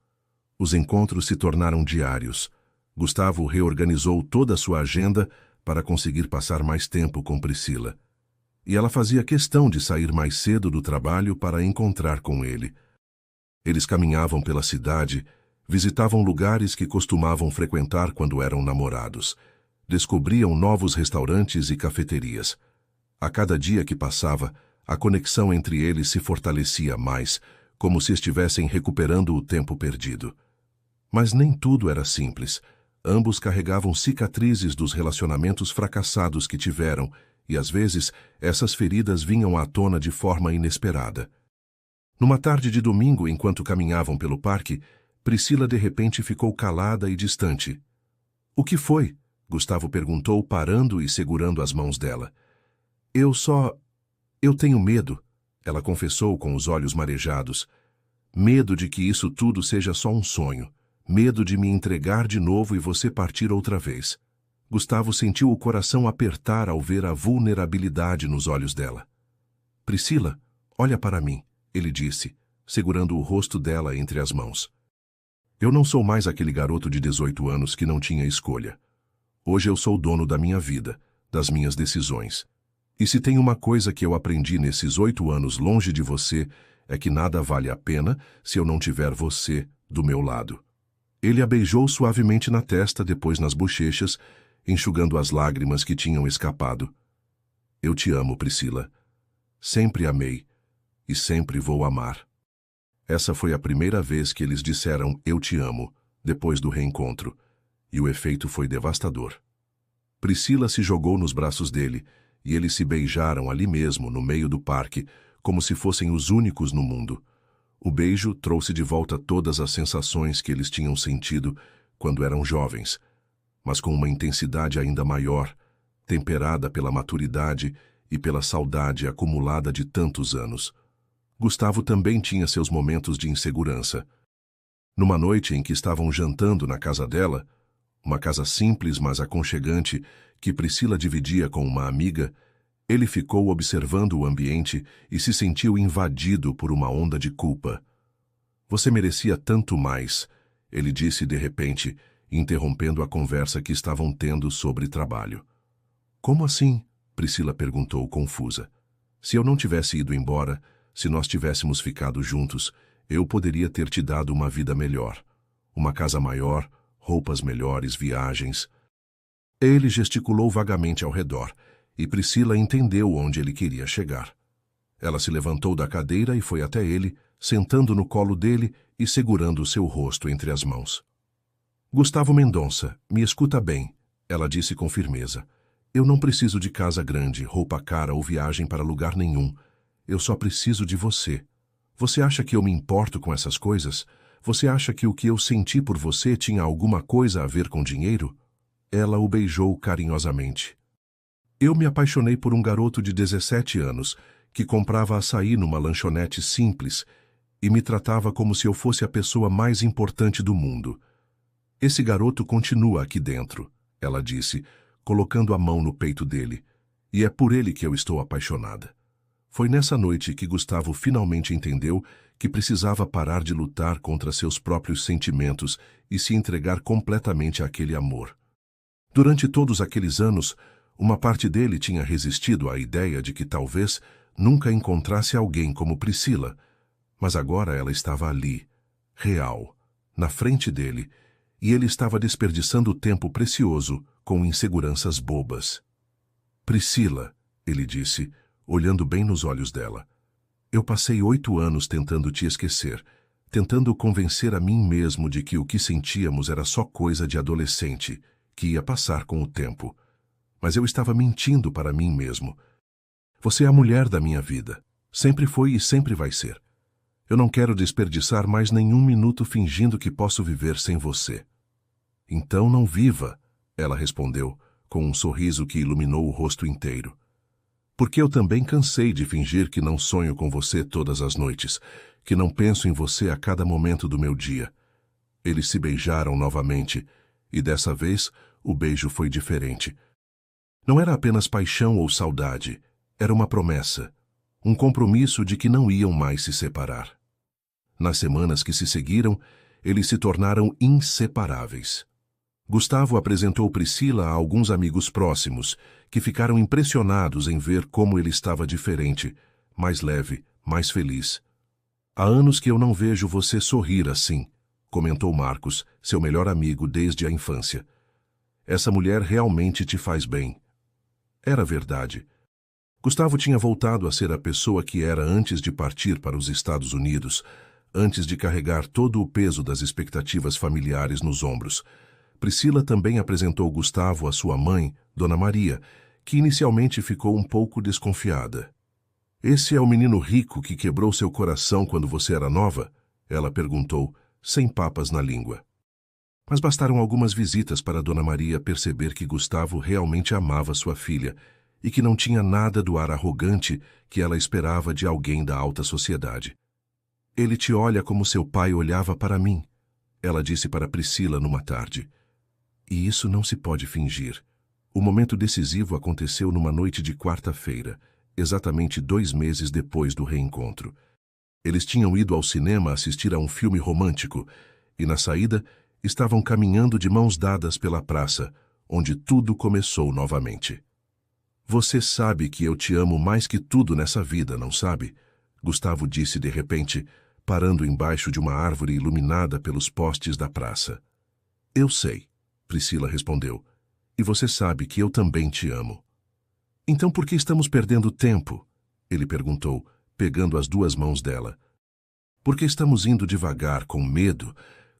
Os encontros se tornaram diários. Gustavo reorganizou toda a sua agenda para conseguir passar mais tempo com Priscila. E ela fazia questão de sair mais cedo do trabalho para encontrar com ele. Eles caminhavam pela cidade, visitavam lugares que costumavam frequentar quando eram namorados. Descobriam novos restaurantes e cafeterias. A cada dia que passava, a conexão entre eles se fortalecia mais, como se estivessem recuperando o tempo perdido. Mas nem tudo era simples. Ambos carregavam cicatrizes dos relacionamentos fracassados que tiveram, e às vezes essas feridas vinham à tona de forma inesperada. Numa tarde de domingo, enquanto caminhavam pelo parque, Priscila de repente ficou calada e distante. O que foi? Gustavo perguntou, parando e segurando as mãos dela. Eu tenho medo, ela confessou com os olhos marejados. Medo de que isso tudo seja só um sonho. Medo de me entregar de novo e você partir outra vez. Gustavo sentiu o coração apertar ao ver a vulnerabilidade nos olhos dela. Priscila, olha para mim, ele disse, segurando o rosto dela entre as mãos. Eu não sou mais aquele garoto de 18 anos que não tinha escolha. Hoje eu sou o dono da minha vida, das minhas decisões. E se tem uma coisa que eu aprendi nesses 8 anos longe de você, é que nada vale a pena se eu não tiver você do meu lado. Ele a beijou suavemente na testa, depois nas bochechas, enxugando as lágrimas que tinham escapado. Eu te amo, Priscila. Sempre amei e sempre vou amar. Essa foi a primeira vez que eles disseram eu te amo, depois do reencontro, e o efeito foi devastador. Priscila se jogou nos braços dele, e eles se beijaram ali mesmo, no meio do parque, como se fossem os únicos no mundo. O beijo trouxe de volta todas as sensações que eles tinham sentido quando eram jovens, mas com uma intensidade ainda maior, temperada pela maturidade e pela saudade acumulada de tantos anos. Gustavo também tinha seus momentos de insegurança. Numa noite em que estavam jantando na casa dela, uma casa simples mas aconchegante que Priscila dividia com uma amiga, ele ficou observando o ambiente e se sentiu invadido por uma onda de culpa. "Você merecia tanto mais", ele disse de repente, interrompendo a conversa que estavam tendo sobre trabalho. "Como assim?", Priscila perguntou confusa. "Se eu não tivesse ido embora, se nós tivéssemos ficado juntos, eu poderia ter te dado uma vida melhor. Uma casa maior, roupas melhores, viagens." Ele gesticulou vagamente ao redor, e Priscila entendeu onde ele queria chegar. Ela se levantou da cadeira e foi até ele, sentando no colo dele e segurando seu rosto entre as mãos. "Gustavo Mendonça, me escuta bem", ela disse com firmeza. "Eu não preciso de casa grande, roupa cara ou viagem para lugar nenhum. Eu só preciso de você. Você acha que eu me importo com essas coisas? Você acha que o que eu senti por você tinha alguma coisa a ver com dinheiro?" Ela o beijou carinhosamente. "Eu me apaixonei por um garoto de 17 anos que comprava açaí numa lanchonete simples e me tratava como se eu fosse a pessoa mais importante do mundo. Esse garoto continua aqui dentro", ela disse, colocando a mão no peito dele, "e é por ele que eu estou apaixonada." Foi nessa noite que Gustavo finalmente entendeu que precisava parar de lutar contra seus próprios sentimentos e se entregar completamente àquele amor. Durante todos aqueles anos, uma parte dele tinha resistido à ideia de que talvez nunca encontrasse alguém como Priscila, mas agora ela estava ali, real, na frente dele, e ele estava desperdiçando tempo precioso com inseguranças bobas. "Priscila", ele disse, olhando bem nos olhos dela, "eu passei 8 anos tentando te esquecer, tentando convencer a mim mesmo de que o que sentíamos era só coisa de adolescente, que ia passar com o tempo. Mas eu estava mentindo para mim mesmo. Você é a mulher da minha vida. Sempre foi e sempre vai ser. Eu não quero desperdiçar mais nenhum minuto fingindo que posso viver sem você." "Então não viva", ela respondeu, com um sorriso que iluminou o rosto inteiro. "Porque eu também cansei de fingir que não sonho com você todas as noites, que não penso em você a cada momento do meu dia." Eles se beijaram novamente, e dessa vez o beijo foi diferente. Não era apenas paixão ou saudade, era uma promessa, um compromisso de que não iam mais se separar. Nas semanas que se seguiram, eles se tornaram inseparáveis. Gustavo apresentou Priscila a alguns amigos próximos, que ficaram impressionados em ver como ele estava diferente, mais leve, mais feliz. "Há anos que eu não vejo você sorrir assim", comentou Marcos, seu melhor amigo desde a infância. "Essa mulher realmente te faz bem." Era verdade. Gustavo tinha voltado a ser a pessoa que era antes de partir para os Estados Unidos, antes de carregar todo o peso das expectativas familiares nos ombros. Priscila também apresentou Gustavo à sua mãe, Dona Maria, que inicialmente ficou um pouco desconfiada. "Esse é o menino rico que quebrou seu coração quando você era nova?", ela perguntou, sem papas na língua. Mas bastaram algumas visitas para Dona Maria perceber que Gustavo realmente amava sua filha e que não tinha nada do ar arrogante que ela esperava de alguém da alta sociedade. "Ele te olha como seu pai olhava para mim", ela disse para Priscila numa tarde. "E isso não se pode fingir." O momento decisivo aconteceu numa noite de quarta-feira, exatamente 2 meses depois do reencontro. Eles tinham ido ao cinema assistir a um filme romântico e, na saída, estavam caminhando de mãos dadas pela praça, onde tudo começou novamente. "Você sabe que eu te amo mais que tudo nessa vida, não sabe?", Gustavo disse de repente, parando embaixo de uma árvore iluminada pelos postes da praça. "Eu sei", Priscila respondeu, "e você sabe que eu também te amo." "Então por que estamos perdendo tempo?", ele perguntou, pegando as 2 mãos dela. "Porque estamos indo devagar, com medo,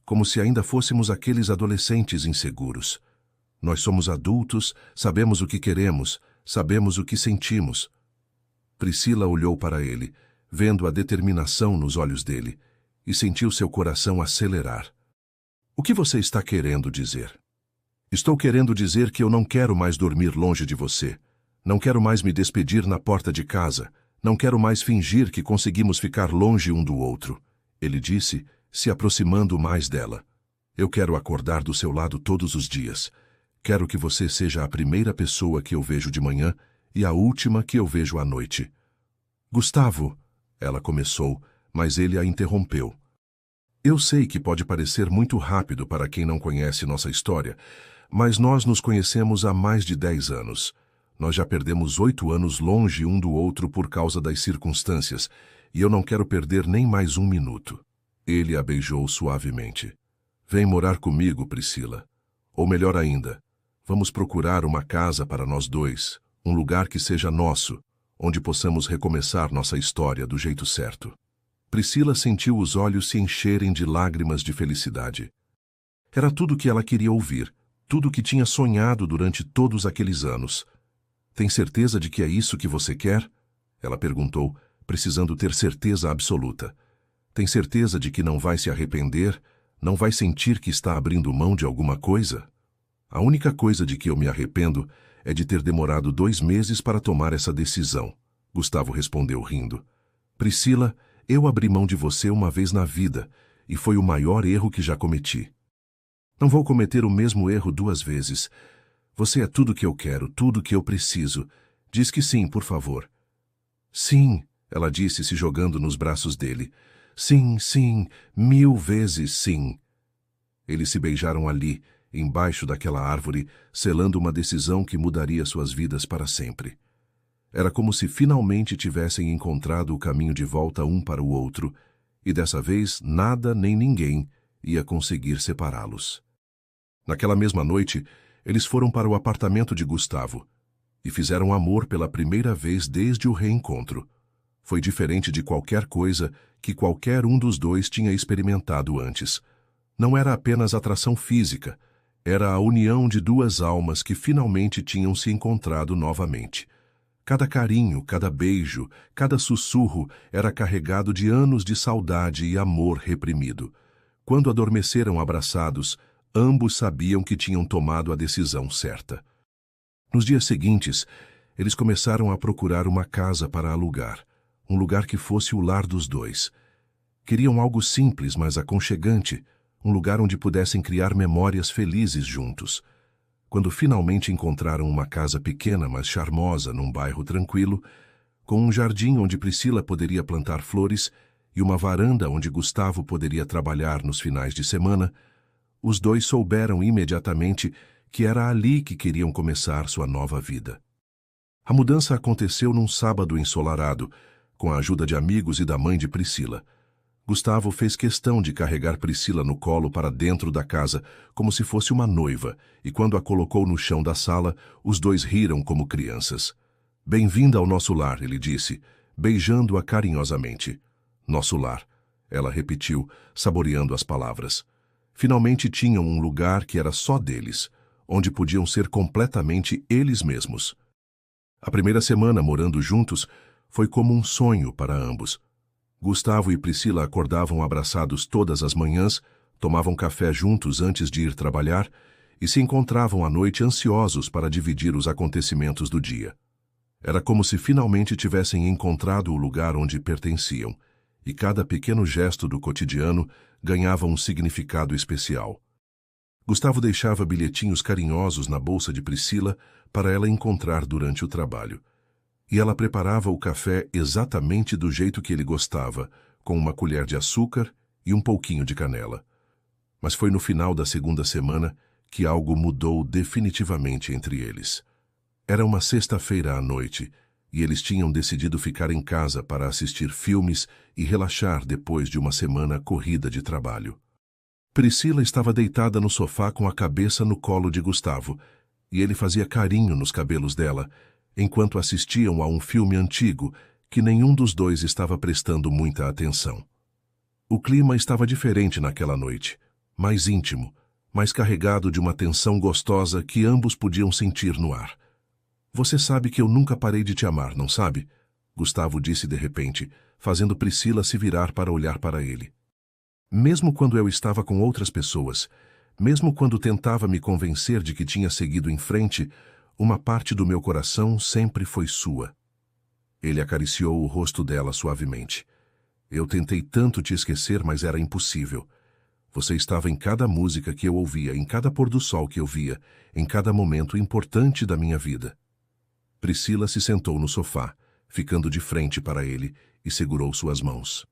como se ainda fôssemos aqueles adolescentes inseguros. Nós somos adultos, sabemos o que queremos, sabemos o que sentimos." Priscila olhou para ele, vendo a determinação nos olhos dele, e sentiu seu coração acelerar. O que você está querendo dizer? Estou querendo dizer que eu não quero mais dormir longe de você. Não quero mais me despedir na porta de casa. Não quero mais fingir que conseguimos ficar longe um do outro, ele disse, se aproximando mais dela. Eu quero acordar do seu lado todos os dias. Quero que você seja a primeira pessoa que eu vejo de manhã e a última que eu vejo à noite. Gustavo, ela começou, mas ele a interrompeu. Eu sei que pode parecer muito rápido para quem não conhece nossa história, mas nós nos conhecemos há mais de 10 anos. Nós já perdemos 8 anos longe um do outro por causa das circunstâncias, e eu não quero perder nem mais um minuto. Ele a beijou suavemente. Vem morar comigo, Priscila. Ou melhor ainda, vamos procurar uma casa para nós dois, um lugar que seja nosso, onde possamos recomeçar nossa história do jeito certo. Priscila sentiu os olhos se encherem de lágrimas de felicidade. Era tudo o que ela queria ouvir, tudo o que tinha sonhado durante todos aqueles anos. Tem certeza de que é isso que você quer? Ela perguntou, precisando ter certeza absoluta. Tem certeza de que não vai se arrepender? Não vai sentir que está abrindo mão de alguma coisa? A única coisa de que eu me arrependo é de ter demorado 2 meses para tomar essa decisão, Gustavo respondeu rindo. Priscila, eu abri mão de você uma vez na vida, e foi o maior erro que já cometi. Não vou cometer o mesmo erro 2 vezes. Você é tudo que eu quero, tudo que eu preciso. Diz que sim, por favor. Sim, ela disse, se jogando nos braços dele. Sim, sim, 1000 vezes sim. Eles se beijaram ali, embaixo daquela árvore, selando uma decisão que mudaria suas vidas para sempre. Era como se finalmente tivessem encontrado o caminho de volta um para o outro, e dessa vez nada nem ninguém ia conseguir separá-los. Naquela mesma noite, eles foram para o apartamento de Gustavo e fizeram amor pela primeira vez desde o reencontro. Foi diferente de qualquer coisa que qualquer um dos dois tinha experimentado antes. Não era apenas atração física, era a união de 2 almas que finalmente tinham se encontrado novamente. Cada carinho, cada beijo, cada sussurro era carregado de anos de saudade e amor reprimido. Quando adormeceram abraçados, ambos sabiam que tinham tomado a decisão certa. Nos dias seguintes, eles começaram a procurar uma casa para alugar, um lugar que fosse o lar dos dois. Queriam algo simples, mas aconchegante, um lugar onde pudessem criar memórias felizes juntos. Quando finalmente encontraram uma casa pequena, mas charmosa, num bairro tranquilo, com um jardim onde Priscila poderia plantar flores e uma varanda onde Gustavo poderia trabalhar nos finais de semana, os dois souberam imediatamente que era ali que queriam começar sua nova vida. A mudança aconteceu num sábado ensolarado, com a ajuda de amigos e da mãe de Priscila. Gustavo fez questão de carregar Priscila no colo para dentro da casa, como se fosse uma noiva, e quando a colocou no chão da sala, os dois riram como crianças. Bem-vinda ao nosso lar, ele disse, beijando-a carinhosamente. Nosso lar, ela repetiu, saboreando as palavras. Finalmente tinham um lugar que era só deles, onde podiam ser completamente eles mesmos. A primeira semana morando juntos foi como um sonho para ambos. Gustavo e Priscila acordavam abraçados todas as manhãs, tomavam café juntos antes de ir trabalhar e se encontravam à noite ansiosos para dividir os acontecimentos do dia. Era como se finalmente tivessem encontrado o lugar onde pertenciam, e cada pequeno gesto do cotidiano ganhava um significado especial. Gustavo deixava bilhetinhos carinhosos na bolsa de Priscila para ela encontrar durante o trabalho. E ela preparava o café exatamente do jeito que ele gostava, com uma colher de açúcar e um pouquinho de canela. Mas foi no final da segunda semana que algo mudou definitivamente entre eles. Era uma sexta-feira à noite, e eles tinham decidido ficar em casa para assistir filmes e relaxar depois de uma semana corrida de trabalho. Priscila estava deitada no sofá com a cabeça no colo de Gustavo, e ele fazia carinho nos cabelos dela, enquanto assistiam a um filme antigo que nenhum dos dois estava prestando muita atenção. O clima estava diferente naquela noite, mais íntimo, mais carregado de uma tensão gostosa que ambos podiam sentir no ar. Você sabe que eu nunca parei de te amar, não sabe? Gustavo disse de repente, fazendo Priscila se virar para olhar para ele. Mesmo quando eu estava com outras pessoas, mesmo quando tentava me convencer de que tinha seguido em frente, uma parte do meu coração sempre foi sua. Ele acariciou o rosto dela suavemente. Eu tentei tanto te esquecer, mas era impossível. Você estava em cada música que eu ouvia, em cada pôr do sol que eu via, em cada momento importante da minha vida. Priscila se sentou no sofá, ficando de frente para ele, e segurou suas mãos.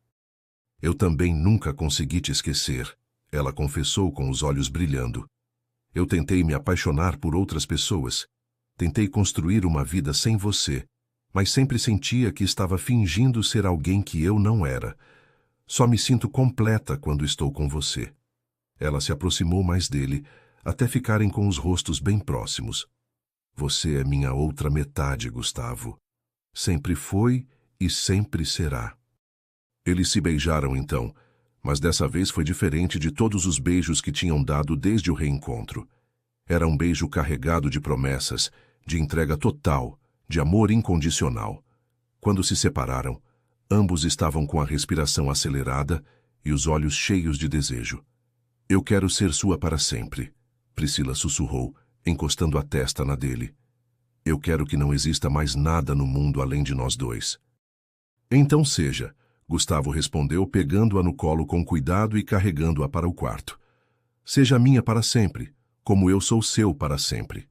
Eu também nunca consegui te esquecer, ela confessou com os olhos brilhando. Eu tentei me apaixonar por outras pessoas. Tentei construir uma vida sem você, mas sempre sentia que estava fingindo ser alguém que eu não era. Só me sinto completa quando estou com você. Ela se aproximou mais dele, até ficarem com os rostos bem próximos. Você é minha outra metade, Gustavo. Sempre foi e sempre será. Eles se beijaram então, mas dessa vez foi diferente de todos os beijos que tinham dado desde o reencontro. Era um beijo carregado de promessas, de entrega total, de amor incondicional. Quando se separaram, ambos estavam com a respiração acelerada e os olhos cheios de desejo. Eu quero ser sua para sempre, Priscila sussurrou, encostando a testa na dele. Eu quero que não exista mais nada no mundo além de nós dois. Então seja, Gustavo respondeu, pegando-a no colo com cuidado e carregando-a para o quarto. Seja minha para sempre, como eu sou seu para sempre.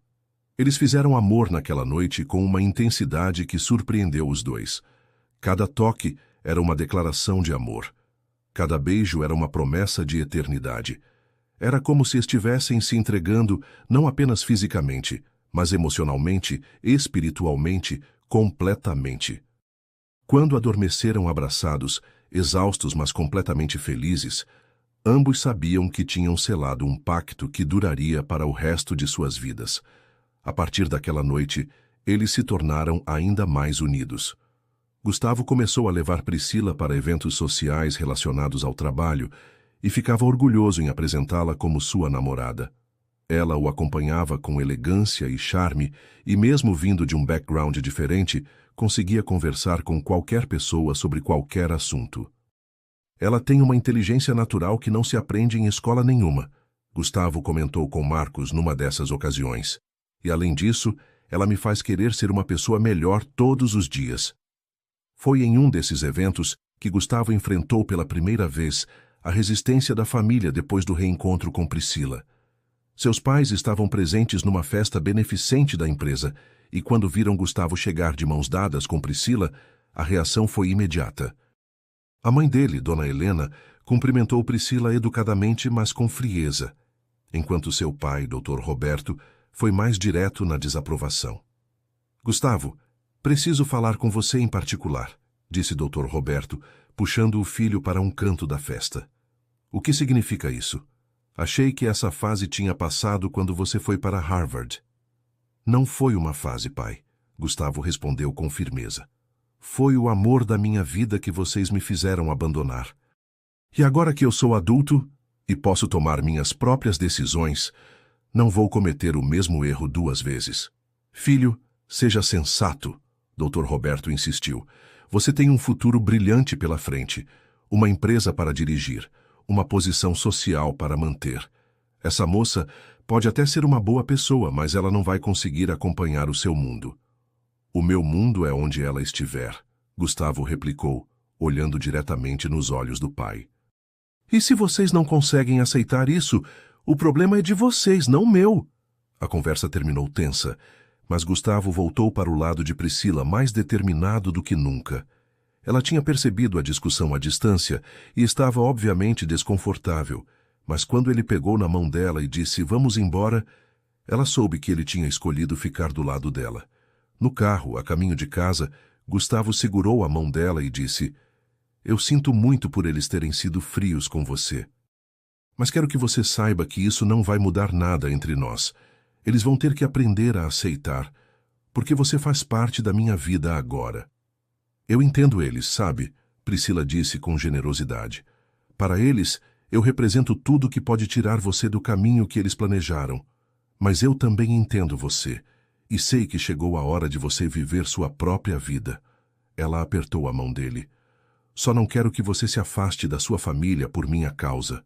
Eles fizeram amor naquela noite com uma intensidade que surpreendeu os dois. Cada toque era uma declaração de amor. Cada beijo era uma promessa de eternidade. Era como se estivessem se entregando não apenas fisicamente, mas emocionalmente, espiritualmente, completamente. Quando adormeceram abraçados, exaustos mas completamente felizes, ambos sabiam que tinham selado um pacto que duraria para o resto de suas vidas. A partir daquela noite, eles se tornaram ainda mais unidos. Gustavo começou a levar Priscila para eventos sociais relacionados ao trabalho e ficava orgulhoso em apresentá-la como sua namorada. Ela o acompanhava com elegância e charme e, mesmo vindo de um background diferente, conseguia conversar com qualquer pessoa sobre qualquer assunto. Ela tem uma inteligência natural que não se aprende em escola nenhuma, Gustavo comentou com Marcos numa dessas ocasiões. E, além disso, ela me faz querer ser uma pessoa melhor todos os dias. Foi em um desses eventos que Gustavo enfrentou pela primeira vez a resistência da família depois do reencontro com Priscila. Seus pais estavam presentes numa festa beneficente da empresa e quando viram Gustavo chegar de mãos dadas com Priscila, a reação foi imediata. A mãe dele, Dona Helena, cumprimentou Priscila educadamente, mas com frieza, enquanto seu pai, Dr. Roberto, foi mais direto na desaprovação. Gustavo, preciso falar com você em particular, disse Dr. Roberto, puxando o filho para um canto da festa. O que significa isso? Achei que essa fase tinha passado quando você foi para Harvard. Não foi uma fase, pai, Gustavo respondeu com firmeza. Foi o amor da minha vida que vocês me fizeram abandonar. E agora que eu sou adulto e posso tomar minhas próprias decisões, não vou cometer o mesmo erro 2 vezes. Filho, seja sensato, Dr. Roberto insistiu. Você tem um futuro brilhante pela frente, uma empresa para dirigir, uma posição social para manter. Essa moça pode até ser uma boa pessoa, mas ela não vai conseguir acompanhar o seu mundo. O meu mundo é onde ela estiver, Gustavo replicou, olhando diretamente nos olhos do pai. E se vocês não conseguem aceitar isso, o problema é de vocês, não meu. A conversa terminou tensa, mas Gustavo voltou para o lado de Priscila mais determinado do que nunca. Ela tinha percebido a discussão à distância e estava obviamente desconfortável, mas quando ele pegou na mão dela e disse "vamos embora", ela soube que ele tinha escolhido ficar do lado dela. No carro, a caminho de casa, Gustavo segurou a mão dela e disse: "Eu sinto muito por eles terem sido frios com você. Mas quero que você saiba que isso não vai mudar nada entre nós. Eles vão ter que aprender a aceitar, porque você faz parte da minha vida agora." Eu entendo eles, sabe? Priscila disse com generosidade. Para eles, eu represento tudo que pode tirar você do caminho que eles planejaram. Mas eu também entendo você, e sei que chegou a hora de você viver sua própria vida. Ela apertou a mão dele. Só não quero que você se afaste da sua família por minha causa.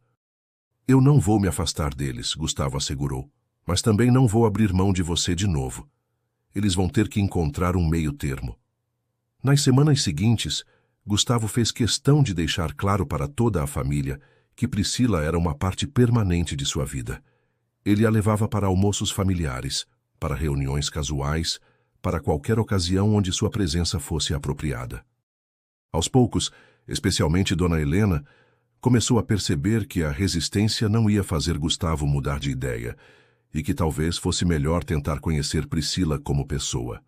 Eu não vou me afastar deles, Gustavo assegurou, mas também não vou abrir mão de você de novo. Eles vão ter que encontrar um meio termo. Nas semanas seguintes, Gustavo fez questão de deixar claro para toda a família que Priscila era uma parte permanente de sua vida. Ele a levava para almoços familiares, para reuniões casuais, para qualquer ocasião onde sua presença fosse apropriada. Aos poucos, especialmente Dona Helena, começou a perceber que a resistência não ia fazer Gustavo mudar de ideia e que talvez fosse melhor tentar conhecer Priscila como pessoa.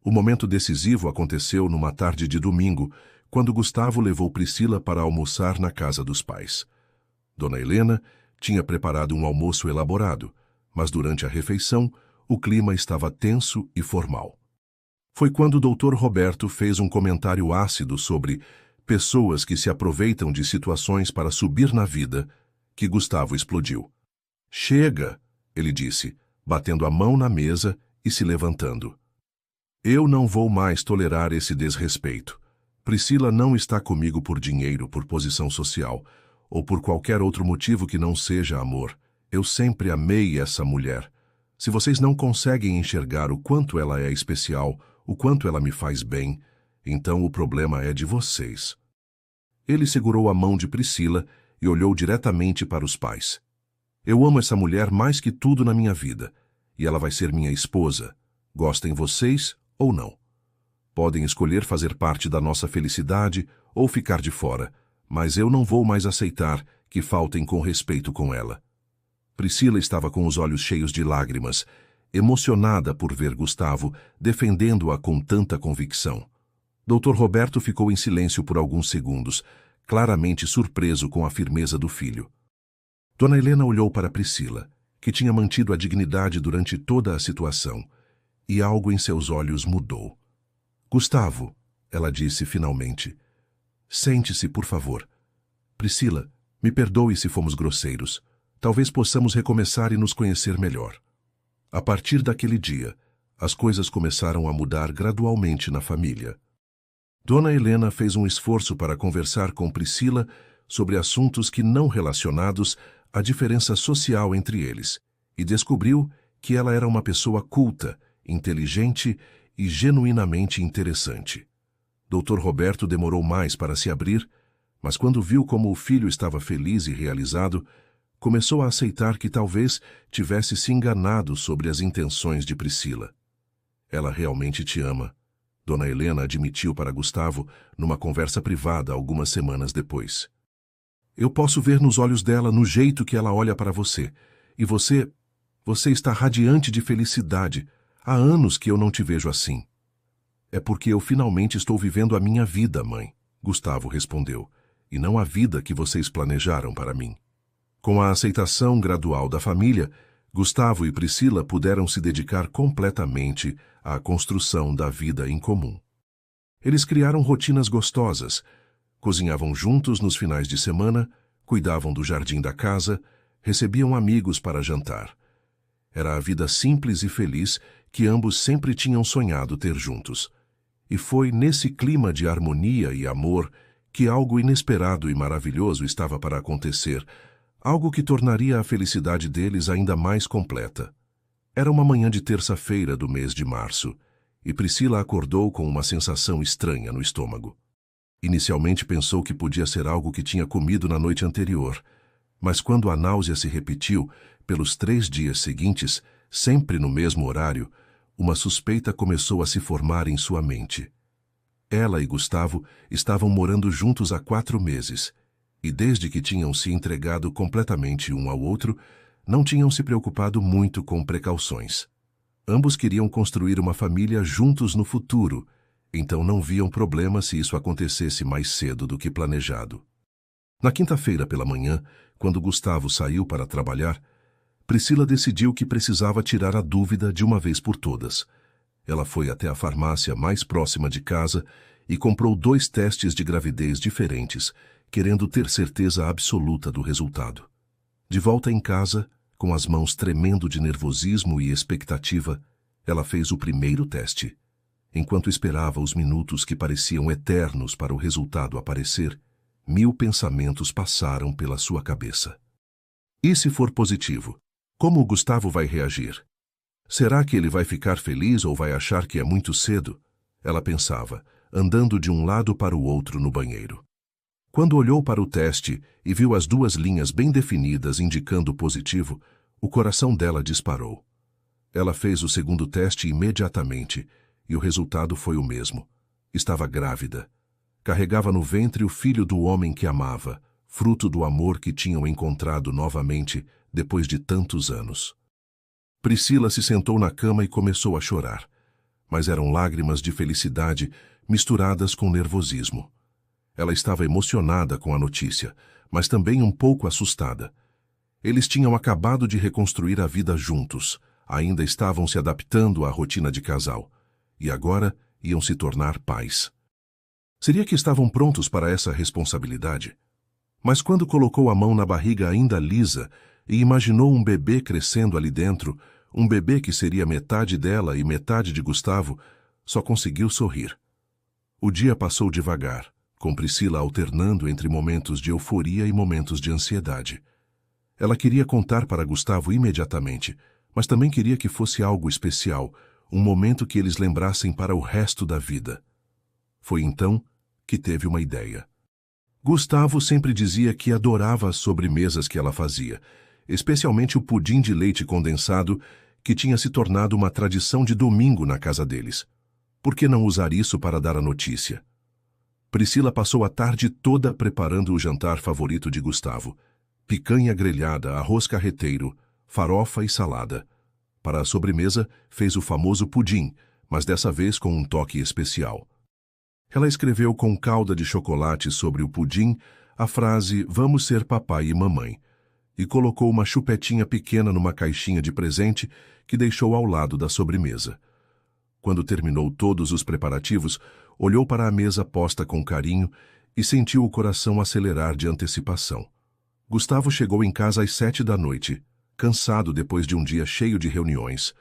O momento decisivo aconteceu numa tarde de domingo, quando Gustavo levou Priscila para almoçar na casa dos pais. Dona Helena tinha preparado um almoço elaborado, mas durante a refeição, o clima estava tenso e formal. Foi quando o Dr. Roberto fez um comentário ácido sobre pessoas que se aproveitam de situações para subir na vida, que Gustavo explodiu. "Chega!" ele disse, batendo a mão na mesa e se levantando. "Eu não vou mais tolerar esse desrespeito. Priscila não está comigo por dinheiro, por posição social, ou por qualquer outro motivo que não seja amor. Eu sempre amei essa mulher. Se vocês não conseguem enxergar o quanto ela é especial, o quanto ela me faz bem, então o problema é de vocês." Ele segurou a mão de Priscila e olhou diretamente para os pais. "Eu amo essa mulher mais que tudo na minha vida, e ela vai ser minha esposa, gostem vocês ou não. Podem escolher fazer parte da nossa felicidade ou ficar de fora, mas eu não vou mais aceitar que faltem com respeito com ela." Priscila estava com os olhos cheios de lágrimas, emocionada por ver Gustavo defendendo-a com tanta convicção. Dr. Roberto ficou em silêncio por alguns segundos, claramente surpreso com a firmeza do filho. Dona Helena olhou para Priscila, que tinha mantido a dignidade durante toda a situação, e algo em seus olhos mudou. "Gustavo", ela disse finalmente, "sente-se, por favor. Priscila, me perdoe se fomos grosseiros. Talvez possamos recomeçar e nos conhecer melhor." A partir daquele dia, as coisas começaram a mudar gradualmente na família. Dona Helena fez um esforço para conversar com Priscila sobre assuntos que não relacionados à diferença social entre eles, e descobriu que ela era uma pessoa culta, inteligente e genuinamente interessante. Dr. Roberto demorou mais para se abrir, mas quando viu como o filho estava feliz e realizado, começou a aceitar que talvez tivesse se enganado sobre as intenções de Priscila. "Ela realmente te ama", Dona Helena admitiu para Gustavo numa conversa privada algumas semanas depois. "Eu posso ver nos olhos dela no jeito que ela olha para você. E você está radiante de felicidade. Há anos que eu não te vejo assim." "É porque eu finalmente estou vivendo a minha vida, mãe", Gustavo respondeu, "e não a vida que vocês planejaram para mim." Com a aceitação gradual da família, Gustavo e Priscila puderam se dedicar completamente à construção da vida em comum. Eles criaram rotinas gostosas, cozinhavam juntos nos finais de semana, cuidavam do jardim da casa, recebiam amigos para jantar. Era a vida simples e feliz que ambos sempre tinham sonhado ter juntos. E foi nesse clima de harmonia e amor que algo inesperado e maravilhoso estava para acontecer, algo que tornaria a felicidade deles ainda mais completa. Era uma manhã de terça-feira do mês de março, e Priscila acordou com uma sensação estranha no estômago. Inicialmente pensou que podia ser algo que tinha comido na noite anterior, mas quando a náusea se repetiu, pelos 3 dias seguintes, sempre no mesmo horário, uma suspeita começou a se formar em sua mente. Ela e Gustavo estavam morando juntos há 4 meses, e desde que tinham se entregado completamente um ao outro, não tinham se preocupado muito com precauções. Ambos queriam construir uma família juntos no futuro, então não viam problema se isso acontecesse mais cedo do que planejado. Na quinta-feira pela manhã, quando Gustavo saiu para trabalhar, Priscila decidiu que precisava tirar a dúvida de uma vez por todas. Ela foi até a farmácia mais próxima de casa e comprou 2 testes de gravidez diferentes, querendo ter certeza absoluta do resultado. De volta em casa, com as mãos tremendo de nervosismo e expectativa, ela fez o primeiro teste. Enquanto esperava os minutos que pareciam eternos para o resultado aparecer, 1000 pensamentos passaram pela sua cabeça. E se for positivo? Como o Gustavo vai reagir? Será que ele vai ficar feliz ou vai achar que é muito cedo? Ela pensava, andando de um lado para o outro no banheiro. Quando olhou para o teste e viu as 2 linhas bem definidas indicando positivo, o coração dela disparou. Ela fez o segundo teste imediatamente e o resultado foi o mesmo. Estava grávida. Carregava no ventre o filho do homem que amava, fruto do amor que tinham encontrado novamente depois de tantos anos. Priscila se sentou na cama e começou a chorar, mas eram lágrimas de felicidade misturadas com nervosismo. Ela estava emocionada com a notícia, mas também um pouco assustada. Eles tinham acabado de reconstruir a vida juntos, ainda estavam se adaptando à rotina de casal, e agora iam se tornar pais. Seria que estavam prontos para essa responsabilidade? Mas quando colocou a mão na barriga ainda lisa e imaginou um bebê crescendo ali dentro, um bebê que seria metade dela e metade de Gustavo, só conseguiu sorrir. O dia passou devagar, com Priscila alternando entre momentos de euforia e momentos de ansiedade. Ela queria contar para Gustavo imediatamente, mas também queria que fosse algo especial, um momento que eles lembrassem para o resto da vida. Foi então que teve uma ideia. Gustavo sempre dizia que adorava as sobremesas que ela fazia, especialmente o pudim de leite condensado, que tinha se tornado uma tradição de domingo na casa deles. Por que não usar isso para dar a notícia? Priscila passou a tarde toda preparando o jantar favorito de Gustavo: picanha grelhada, arroz carreteiro, farofa e salada. Para a sobremesa, fez o famoso pudim, mas dessa vez com um toque especial. Ela escreveu com calda de chocolate sobre o pudim a frase "Vamos ser papai e mamãe", e colocou uma chupetinha pequena numa caixinha de presente que deixou ao lado da sobremesa. Quando terminou todos os preparativos, olhou para a mesa posta com carinho e sentiu o coração acelerar de antecipação. Gustavo chegou em casa às 7 da noite, cansado depois de um dia cheio de reuniões,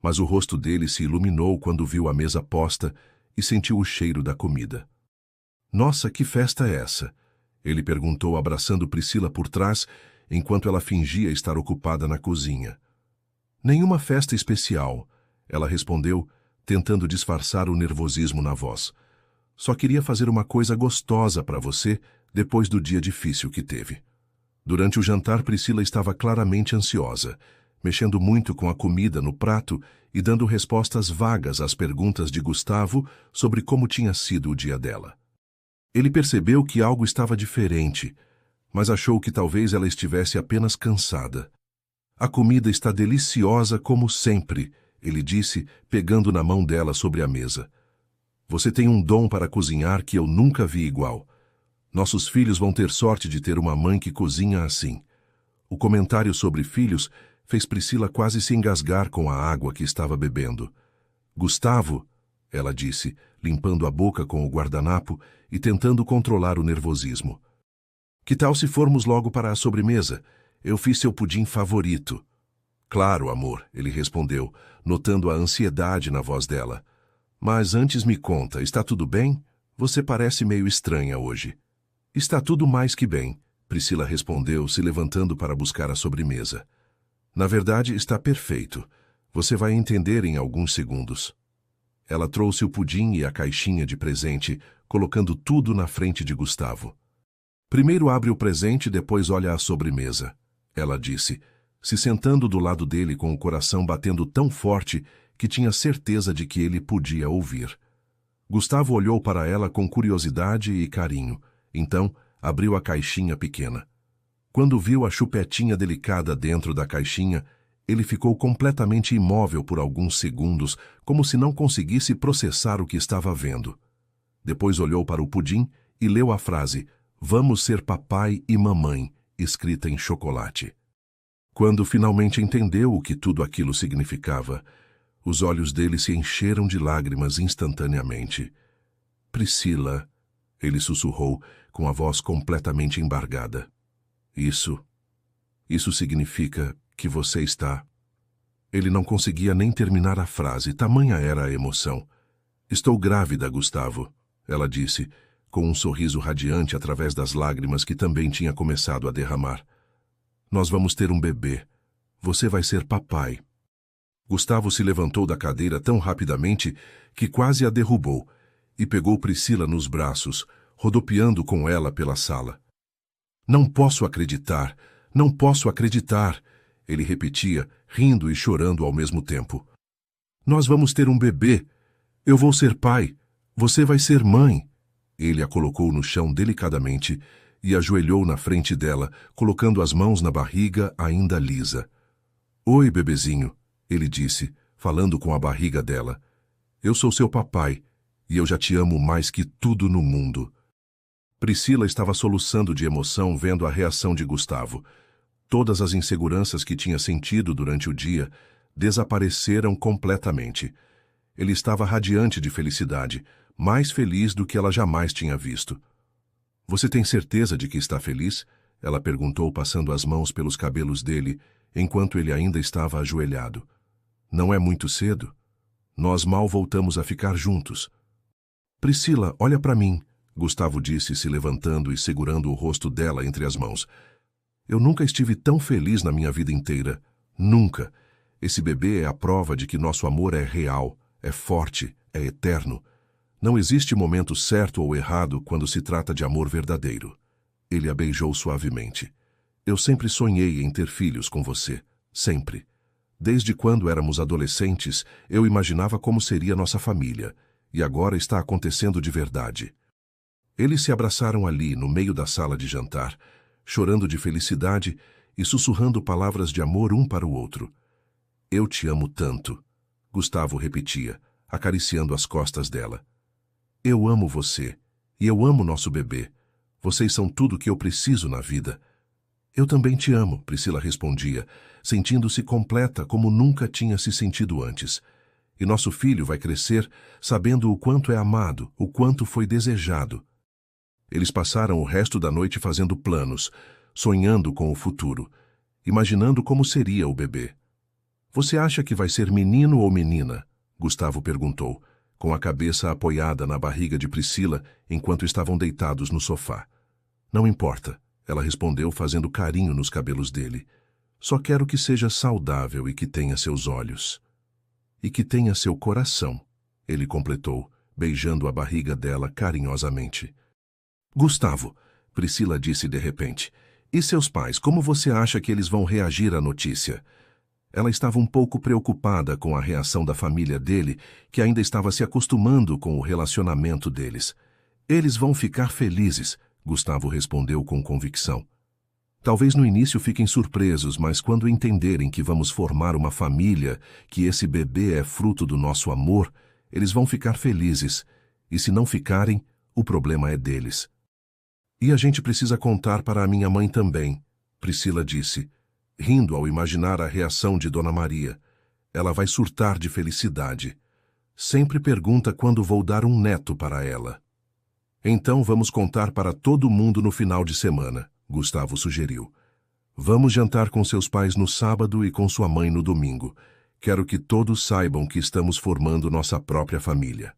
mas o rosto dele se iluminou quando viu a mesa posta e sentiu o cheiro da comida. "Nossa, que festa é essa?" ele perguntou, abraçando Priscila por trás, enquanto ela fingia estar ocupada na cozinha. "Nenhuma festa especial", ela respondeu, tentando disfarçar o nervosismo na voz. "Só queria fazer uma coisa gostosa para você depois do dia difícil que teve." Durante o jantar, Priscila estava claramente ansiosa, mexendo muito com a comida no prato e dando respostas vagas às perguntas de Gustavo sobre como tinha sido o dia dela. Ele percebeu que algo estava diferente, mas achou que talvez ela estivesse apenas cansada. "A comida está deliciosa como sempre", ele disse, pegando na mão dela sobre a mesa. "Você tem um dom para cozinhar que eu nunca vi igual. Nossos filhos vão ter sorte de ter uma mãe que cozinha assim." O comentário sobre filhos fez Priscila quase se engasgar com a água que estava bebendo. "Gustavo", ela disse, limpando a boca com o guardanapo e tentando controlar o nervosismo. "Que tal se formos logo para a sobremesa? Eu fiz seu pudim favorito." "Claro, amor", ele respondeu, notando a ansiedade na voz dela. "Mas antes me conta, está tudo bem? Você parece meio estranha hoje." "Está tudo mais que bem", Priscila respondeu, se levantando para buscar a sobremesa. "Na verdade, está perfeito. Você vai entender em alguns segundos." Ela trouxe o pudim e a caixinha de presente, colocando tudo na frente de Gustavo. "Primeiro abre o presente, depois olha a sobremesa", ela disse, se sentando do lado dele com o coração batendo tão forte que tinha certeza de que ele podia ouvir. Gustavo olhou para ela com curiosidade e carinho, então abriu a caixinha pequena. Quando viu a chupetinha delicada dentro da caixinha, ele ficou completamente imóvel por alguns segundos, como se não conseguisse processar o que estava vendo. Depois olhou para o pudim e leu a frase "Vamos ser papai e mamãe", escrita em chocolate. Quando finalmente entendeu o que tudo aquilo significava, os olhos dele se encheram de lágrimas instantaneamente. "Priscila", ele sussurrou, com a voz completamente embargada. Isso significa que você está..." Ele não conseguia nem terminar a frase, tamanha era a emoção. Estou grávida, Gustavo, ela disse, com um sorriso radiante através das lágrimas que também tinha começado a derramar. Nós vamos ter um bebê. Você vai ser papai. Gustavo se levantou da cadeira tão rapidamente que quase a derrubou e pegou Priscila nos braços, rodopiando com ela pela sala. Não posso acreditar, não posso acreditar, ele repetia, rindo e chorando ao mesmo tempo. Nós vamos ter um bebê. Eu vou ser pai. Você vai ser mãe. Ele a colocou no chão delicadamente e ajoelhou na frente dela, colocando as mãos na barriga ainda lisa. Oi, bebezinho, ele disse, falando com a barriga dela. Eu sou seu papai e eu já te amo mais que tudo no mundo. Priscila estava soluçando de emoção vendo a reação de Gustavo. Todas as inseguranças que tinha sentido durante o dia desapareceram completamente. Ele estava radiante de felicidade, mais feliz do que ela jamais tinha visto. Você tem certeza de que está feliz? Ela perguntou, passando as mãos pelos cabelos dele, enquanto ele ainda estava ajoelhado. Não é muito cedo? Nós mal voltamos a ficar juntos. Priscila, olha para mim, Gustavo disse, se levantando e segurando o rosto dela entre as mãos. Eu nunca estive tão feliz na minha vida inteira. Nunca. Esse bebê é a prova de que nosso amor é real, é forte, é eterno. Não existe momento certo ou errado quando se trata de amor verdadeiro. Ele a beijou suavemente. Eu sempre sonhei em ter filhos com você. Sempre. Desde quando éramos adolescentes, eu imaginava como seria nossa família. E agora está acontecendo de verdade. Eles se abraçaram ali, no meio da sala de jantar, chorando de felicidade e sussurrando palavras de amor um para o outro. Eu te amo tanto, Gustavo repetia, acariciando as costas dela. Eu amo você, e eu amo nosso bebê. Vocês são tudo o que eu preciso na vida. Eu também te amo, Priscila respondia, sentindo-se completa como nunca tinha se sentido antes. E nosso filho vai crescer sabendo o quanto é amado, o quanto foi desejado. Eles passaram o resto da noite fazendo planos, sonhando com o futuro, imaginando como seria o bebê. Você acha que vai ser menino ou menina? Gustavo perguntou, com a cabeça apoiada na barriga de Priscila enquanto estavam deitados no sofá. Não importa, ela respondeu fazendo carinho nos cabelos dele. Só quero que seja saudável e que tenha seus olhos. E que tenha seu coração, ele completou, beijando a barriga dela carinhosamente. Gustavo, Priscila disse de repente, e seus pais, como você acha que eles vão reagir à notícia? Ela estava um pouco preocupada com a reação da família dele, que ainda estava se acostumando com o relacionamento deles. Eles vão ficar felizes, Gustavo respondeu com convicção. Talvez no início fiquem surpresos, mas quando entenderem que vamos formar uma família, que esse bebê é fruto do nosso amor, eles vão ficar felizes. E se não ficarem, o problema é deles. E a gente precisa contar para a minha mãe também, Priscila disse, rindo ao imaginar a reação de Dona Maria. Ela vai surtar de felicidade. Sempre pergunta quando vou dar um neto para ela. Então vamos contar para todo mundo no final de semana, Gustavo sugeriu. Vamos jantar com seus pais no sábado e com sua mãe no domingo. Quero que todos saibam que estamos formando nossa própria família.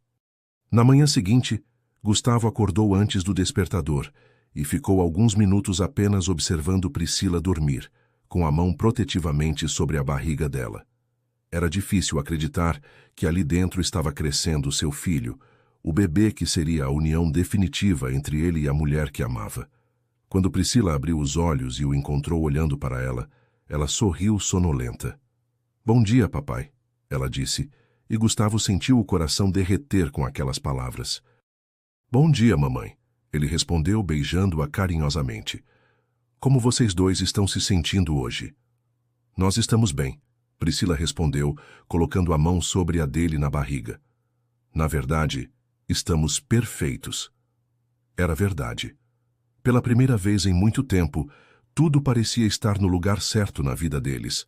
Na manhã seguinte, Gustavo acordou antes do despertador e ficou alguns minutos apenas observando Priscila dormir, com a mão protetivamente sobre a barriga dela. Era difícil acreditar que ali dentro estava crescendo seu filho, o bebê que seria a união definitiva entre ele e a mulher que amava. Quando Priscila abriu os olhos e o encontrou olhando para ela, ela sorriu sonolenta. Bom dia, papai, ela disse, e Gustavo sentiu o coração derreter com aquelas palavras. Bom dia, mamãe, ele respondeu beijando-a carinhosamente. Como vocês dois estão se sentindo hoje? Nós estamos bem, Priscila respondeu, colocando a mão sobre a dele na barriga. Na verdade, estamos perfeitos. Era verdade. Pela primeira vez em muito tempo, tudo parecia estar no lugar certo na vida deles.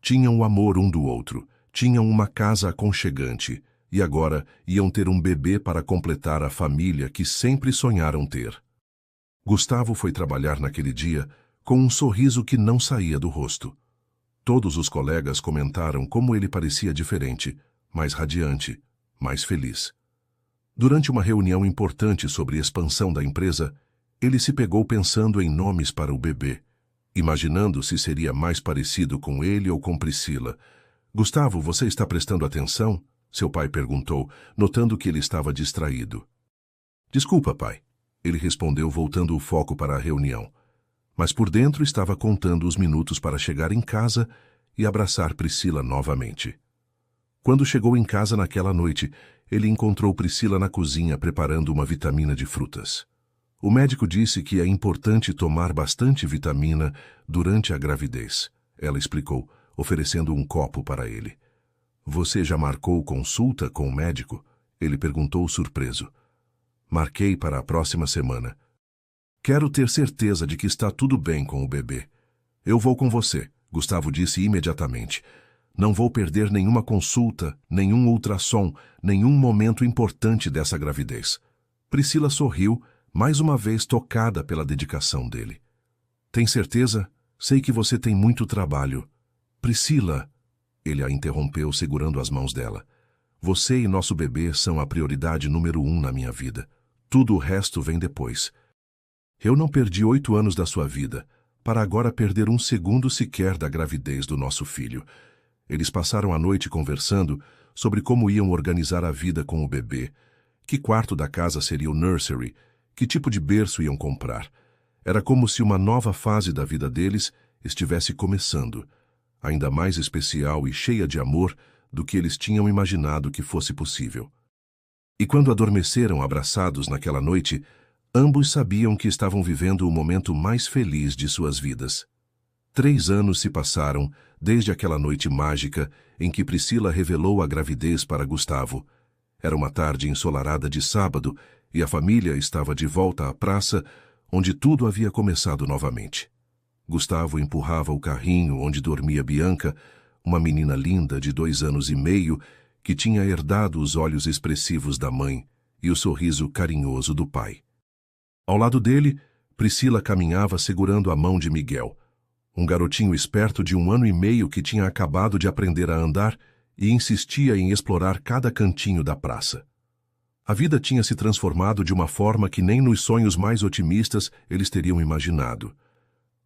Tinham o amor um do outro, tinham uma casa aconchegante, e agora iam ter um bebê para completar a família que sempre sonharam ter. Gustavo foi trabalhar naquele dia com um sorriso que não saía do rosto. Todos os colegas comentaram como ele parecia diferente, mais radiante, mais feliz. Durante uma reunião importante sobre expansão da empresa, ele se pegou pensando em nomes para o bebê, imaginando se seria mais parecido com ele ou com Priscila. Gustavo, você está prestando atenção? Seu pai perguntou, notando que ele estava distraído. Desculpa, pai. Ele respondeu, voltando o foco para a reunião. Mas por dentro estava contando os minutos para chegar em casa e abraçar Priscila novamente. Quando chegou em casa naquela noite, ele encontrou Priscila na cozinha preparando uma vitamina de frutas. O médico disse que é importante tomar bastante vitamina durante a gravidez. Ela explicou, oferecendo um copo para ele. Você já marcou consulta com o médico? Ele perguntou surpreso. Marquei para a próxima semana. Quero ter certeza de que está tudo bem com o bebê. Eu vou com você, Gustavo disse imediatamente. Não vou perder nenhuma consulta, nenhum ultrassom, nenhum momento importante dessa gravidez. Priscila sorriu, mais uma vez tocada pela dedicação dele. Tem certeza? Sei que você tem muito trabalho. Priscila, ele a interrompeu segurando as mãos dela. Você e nosso bebê são a prioridade número 1 na minha vida. Tudo o resto vem depois. Eu não perdi 8 anos da sua vida, para agora perder um segundo sequer da gravidez do nosso filho. Eles passaram a noite conversando sobre como iam organizar a vida com o bebê, que quarto da casa seria o nursery, que tipo de berço iam comprar. Era como se uma nova fase da vida deles estivesse começando, ainda mais especial e cheia de amor do que eles tinham imaginado que fosse possível. E quando adormeceram abraçados naquela noite, ambos sabiam que estavam vivendo o momento mais feliz de suas vidas. 3 anos se passaram desde aquela noite mágica em que Priscila revelou a gravidez para Gustavo. Era uma tarde ensolarada de sábado e a família estava de volta à praça, onde tudo havia começado novamente. Gustavo empurrava o carrinho onde dormia Bianca, uma menina linda de 2 anos e meio que tinha herdado os olhos expressivos da mãe e o sorriso carinhoso do pai. Ao lado dele, Priscila caminhava segurando a mão de Miguel, um garotinho esperto de 1 ano e meio que tinha acabado de aprender a andar e insistia em explorar cada cantinho da praça. A vida tinha se transformado de uma forma que nem nos sonhos mais otimistas eles teriam imaginado.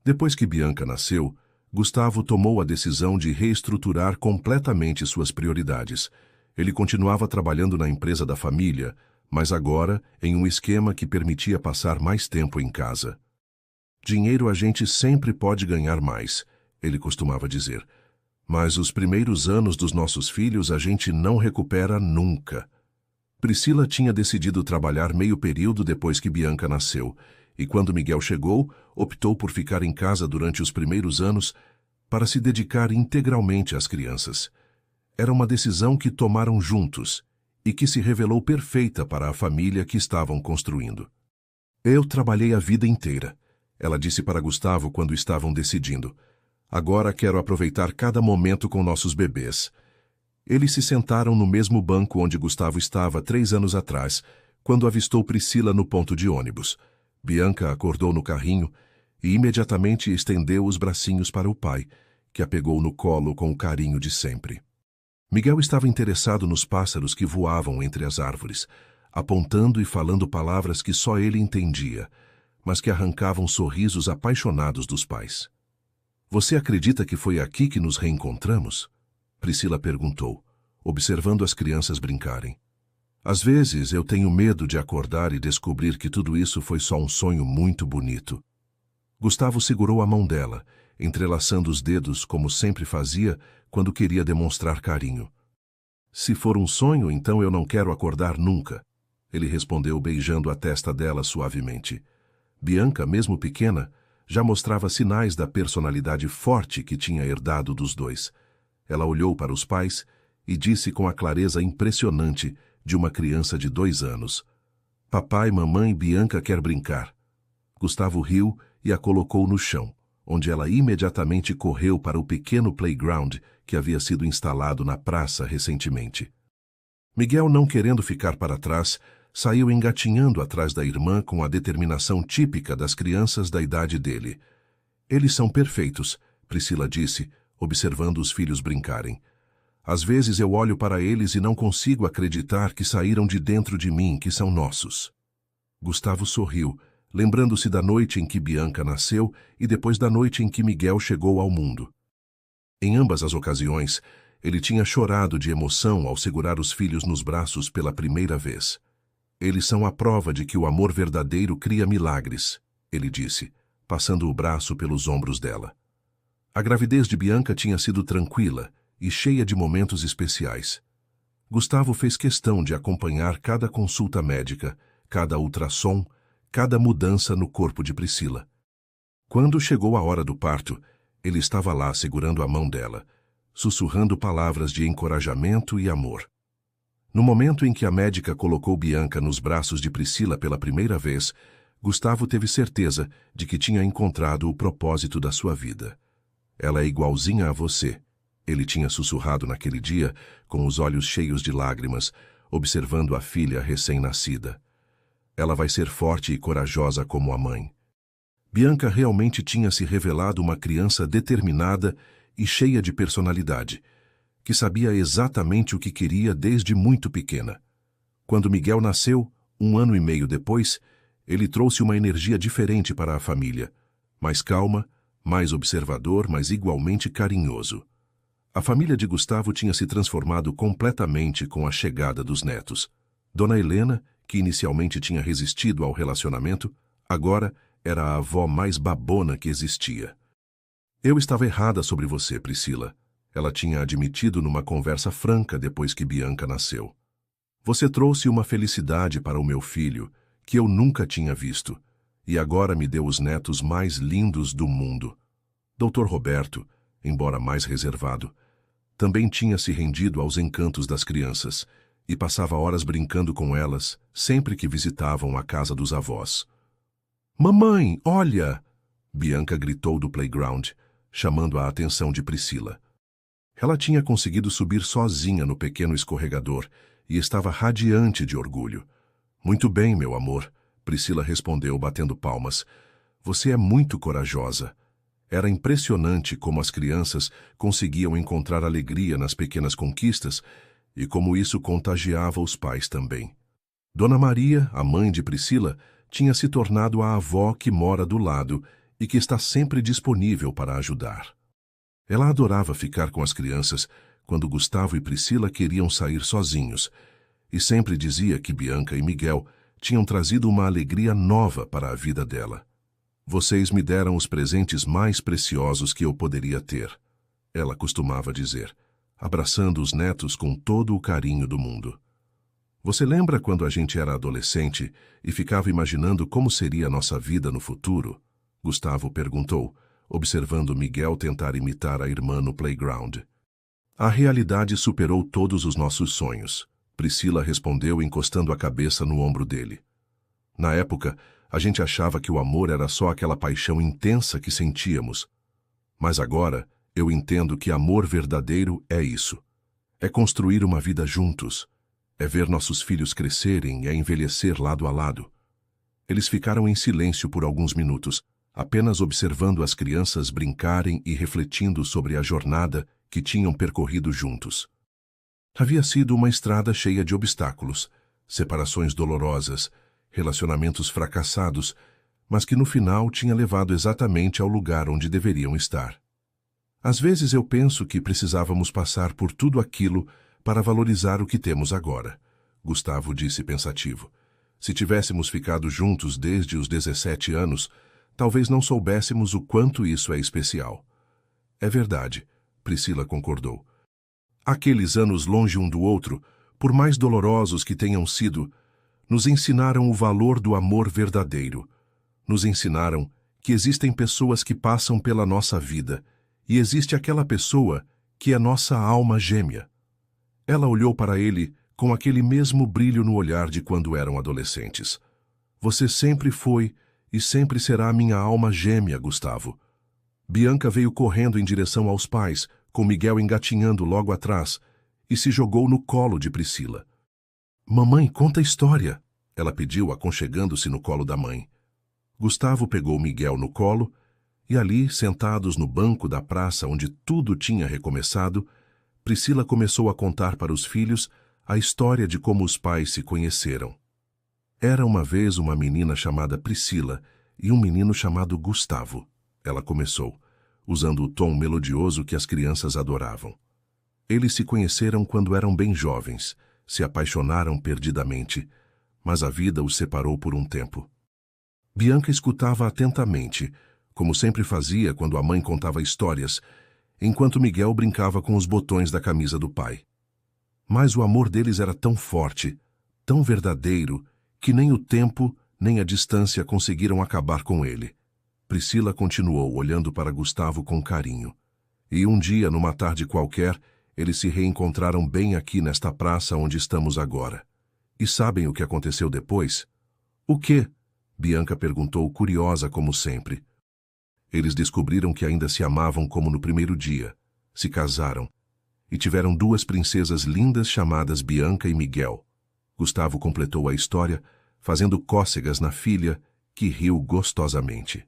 Depois que Bianca nasceu, Gustavo tomou a decisão de reestruturar completamente suas prioridades. Ele continuava trabalhando na empresa da família, mas agora em um esquema que permitia passar mais tempo em casa. Dinheiro a gente sempre pode ganhar mais, ele costumava dizer. Mas os primeiros anos dos nossos filhos a gente não recupera nunca. Priscila tinha decidido trabalhar meio período depois que Bianca nasceu, e quando Miguel chegou, optou por ficar em casa durante os primeiros anos para se dedicar integralmente às crianças. Era uma decisão que tomaram juntos e que se revelou perfeita para a família que estavam construindo. Eu trabalhei a vida inteira, ela disse para Gustavo quando estavam decidindo. Agora quero aproveitar cada momento com nossos bebês. Eles se sentaram no mesmo banco onde Gustavo estava 3 anos atrás, quando avistou Priscila no ponto de ônibus. Bianca acordou no carrinho e imediatamente estendeu os bracinhos para o pai, que a pegou no colo com o carinho de sempre. Miguel estava interessado nos pássaros que voavam entre as árvores, apontando e falando palavras que só ele entendia, mas que arrancavam sorrisos apaixonados dos pais. Você acredita que foi aqui que nos reencontramos? Priscila perguntou, observando as crianças brincarem. Às vezes eu tenho medo de acordar e descobrir que tudo isso foi só um sonho muito bonito. Gustavo segurou a mão dela, entrelaçando os dedos como sempre fazia quando queria demonstrar carinho. Se for um sonho, então eu não quero acordar nunca, ele respondeu beijando a testa dela suavemente. Bianca, mesmo pequena, já mostrava sinais da personalidade forte que tinha herdado dos dois. Ela olhou para os pais e disse com a clareza impressionante de uma criança de 2 anos. Papai, mamãe, Bianca quer brincar. Gustavo riu e a colocou no chão, onde ela imediatamente correu para o pequeno playground que havia sido instalado na praça recentemente. Miguel, não querendo ficar para trás, saiu engatinhando atrás da irmã com a determinação típica das crianças da idade dele. Eles são perfeitos, Priscila disse, observando os filhos brincarem. Às vezes eu olho para eles e não consigo acreditar que saíram de dentro de mim, que são nossos. Gustavo sorriu, lembrando-se da noite em que Bianca nasceu e depois da noite em que Miguel chegou ao mundo. Em ambas as ocasiões, ele tinha chorado de emoção ao segurar os filhos nos braços pela primeira vez. Eles são a prova de que o amor verdadeiro cria milagres, ele disse, passando o braço pelos ombros dela. A gravidez de Bianca tinha sido tranquila e cheia de momentos especiais. Gustavo fez questão de acompanhar cada consulta médica, cada ultrassom, cada mudança no corpo de Priscila. Quando chegou a hora do parto, ele estava lá segurando a mão dela, sussurrando palavras de encorajamento e amor. No momento em que a médica colocou Bianca nos braços de Priscila pela primeira vez, Gustavo teve certeza de que tinha encontrado o propósito da sua vida. Ela é igualzinha a você, ele tinha sussurrado naquele dia, com os olhos cheios de lágrimas, observando a filha recém-nascida. Ela vai ser forte e corajosa como a mãe. Bianca realmente tinha se revelado uma criança determinada e cheia de personalidade, que sabia exatamente o que queria desde muito pequena. Quando Miguel nasceu, 1 ano e meio depois, ele trouxe uma energia diferente para a família, mais calma, mais observador, mas igualmente carinhoso. A família de Gustavo tinha se transformado completamente com a chegada dos netos. Dona Helena, que inicialmente tinha resistido ao relacionamento, agora era a avó mais babona que existia. Eu estava errada sobre você, Priscila. Ela tinha admitido numa conversa franca depois que Bianca nasceu. Você trouxe uma felicidade para o meu filho que eu nunca tinha visto, e agora me deu os netos mais lindos do mundo. Dr. Roberto, embora mais reservado, também tinha se rendido aos encantos das crianças e passava horas brincando com elas sempre que visitavam a casa dos avós. Mamãe, olha! Bianca gritou do playground, chamando a atenção de Priscila. Ela tinha conseguido subir sozinha no pequeno escorregador e estava radiante de orgulho. Muito bem, meu amor, Priscila respondeu batendo palmas. Você é muito corajosa. Era impressionante como as crianças conseguiam encontrar alegria nas pequenas conquistas e como isso contagiava os pais também. Dona Maria, a mãe de Priscila, tinha se tornado a avó que mora do lado e que está sempre disponível para ajudar. Ela adorava ficar com as crianças quando Gustavo e Priscila queriam sair sozinhos e sempre dizia que Bianca e Miguel tinham trazido uma alegria nova para a vida dela. Vocês me deram os presentes mais preciosos que eu poderia ter, ela costumava dizer, abraçando os netos com todo o carinho do mundo. Você lembra quando a gente era adolescente e ficava imaginando como seria a nossa vida no futuro? Gustavo perguntou, observando Miguel tentar imitar a irmã no playground. A realidade superou todos os nossos sonhos, Priscila respondeu encostando a cabeça no ombro dele. Na época, a gente achava que o amor era só aquela paixão intensa que sentíamos. Mas agora, eu entendo que amor verdadeiro é isso. É construir uma vida juntos. É ver nossos filhos crescerem, é envelhecer lado a lado. Eles ficaram em silêncio por alguns minutos, apenas observando as crianças brincarem e refletindo sobre a jornada que tinham percorrido juntos. Havia sido uma estrada cheia de obstáculos, separações dolorosas, relacionamentos fracassados, mas que no final tinha levado exatamente ao lugar onde deveriam estar. Às vezes eu penso que precisávamos passar por tudo aquilo para valorizar o que temos agora, Gustavo disse pensativo. Se tivéssemos ficado juntos desde os 17 anos, talvez não soubéssemos o quanto isso é especial. É verdade, Priscila concordou. Aqueles anos longe um do outro, por mais dolorosos que tenham sido, nos ensinaram o valor do amor verdadeiro. Nos ensinaram que existem pessoas que passam pela nossa vida e existe aquela pessoa que é nossa alma gêmea. Ela olhou para ele com aquele mesmo brilho no olhar de quando eram adolescentes. Você sempre foi e sempre será minha alma gêmea, Gustavo. Bianca veio correndo em direção aos pais, com Miguel engatinhando logo atrás, e se jogou no colo de Priscila. Mamãe, conta a história, ela pediu, aconchegando-se no colo da mãe. Gustavo pegou Miguel no colo e ali, sentados no banco da praça onde tudo tinha recomeçado, Priscila começou a contar para os filhos a história de como os pais se conheceram. Era uma vez uma menina chamada Priscila e um menino chamado Gustavo. Ela começou, usando o tom melodioso que as crianças adoravam. Eles se conheceram quando eram bem jovens, se apaixonaram perdidamente, mas a vida os separou por um tempo. Bianca escutava atentamente, como sempre fazia quando a mãe contava histórias, enquanto Miguel brincava com os botões da camisa do pai. Mas o amor deles era tão forte, tão verdadeiro, que nem o tempo nem a distância conseguiram acabar com ele. Priscila continuou olhando para Gustavo com carinho. E um dia, numa tarde qualquer, eles se reencontraram bem aqui nesta praça onde estamos agora. E sabem o que aconteceu depois? O quê? Bianca perguntou, curiosa como sempre. Eles descobriram que ainda se amavam como no primeiro dia, se casaram, e tiveram 2 princesas lindas chamadas Bianca e Miguel. Gustavo completou a história, fazendo cócegas na filha, que riu gostosamente.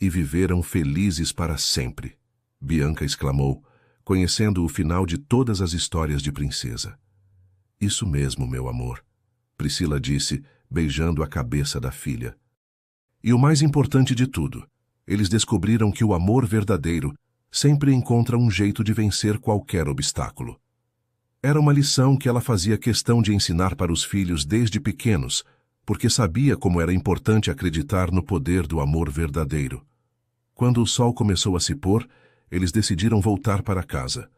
E viveram felizes para sempre, Bianca exclamou, conhecendo o final de todas as histórias de princesa. Isso mesmo, meu amor, Priscila disse, beijando a cabeça da filha. E o mais importante de tudo, eles descobriram que o amor verdadeiro sempre encontra um jeito de vencer qualquer obstáculo. Era uma lição que ela fazia questão de ensinar para os filhos desde pequenos, porque sabia como era importante acreditar no poder do amor verdadeiro. Quando o sol começou a se pôr, eles decidiram voltar para casa.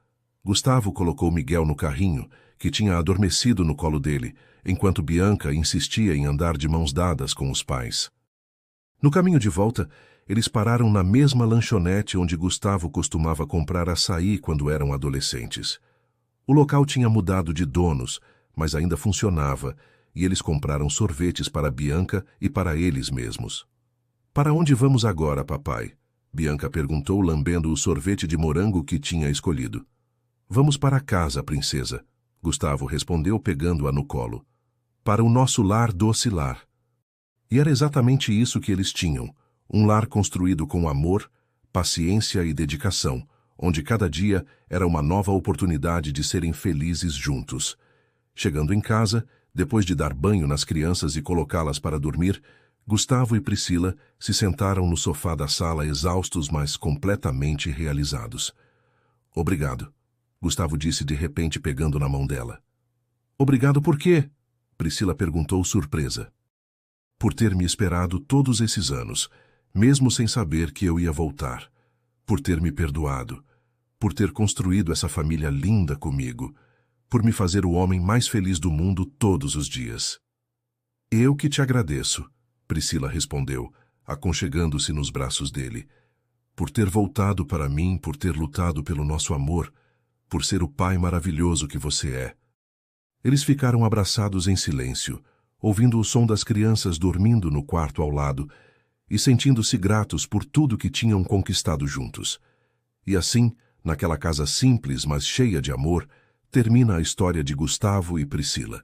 Gustavo colocou Miguel no carrinho, que tinha adormecido no colo dele, enquanto Bianca insistia em andar de mãos dadas com os pais. No caminho de volta, eles pararam na mesma lanchonete onde Gustavo costumava comprar açaí quando eram adolescentes. O local tinha mudado de donos, mas ainda funcionava, e eles compraram sorvetes para Bianca e para eles mesmos. "Para onde vamos agora, papai?" Bianca perguntou, lambendo o sorvete de morango que tinha escolhido. "Vamos para casa, princesa," Gustavo respondeu, pegando-a no colo. "Para o nosso lar doce lar." E era exatamente isso que eles tinham, um lar construído com amor, paciência e dedicação, onde cada dia era uma nova oportunidade de serem felizes juntos. Chegando em casa, depois de dar banho nas crianças e colocá-las para dormir, Gustavo e Priscila se sentaram no sofá da sala exaustos, mas completamente realizados. "Obrigado," Gustavo disse de repente, pegando na mão dela. "Obrigado por quê?" Priscila perguntou, surpresa. "Por ter me esperado todos esses anos, mesmo sem saber que eu ia voltar. Por ter me perdoado. Por ter construído essa família linda comigo. Por me fazer o homem mais feliz do mundo todos os dias." "Eu que te agradeço," Priscila respondeu, aconchegando-se nos braços dele. "Por ter voltado para mim, por ter lutado pelo nosso amor, por ser o pai maravilhoso que você é." Eles ficaram abraçados em silêncio, ouvindo o som das crianças dormindo no quarto ao lado e sentindo-se gratos por tudo que tinham conquistado juntos. E assim, naquela casa simples, mas cheia de amor, termina a história de Gustavo e Priscila.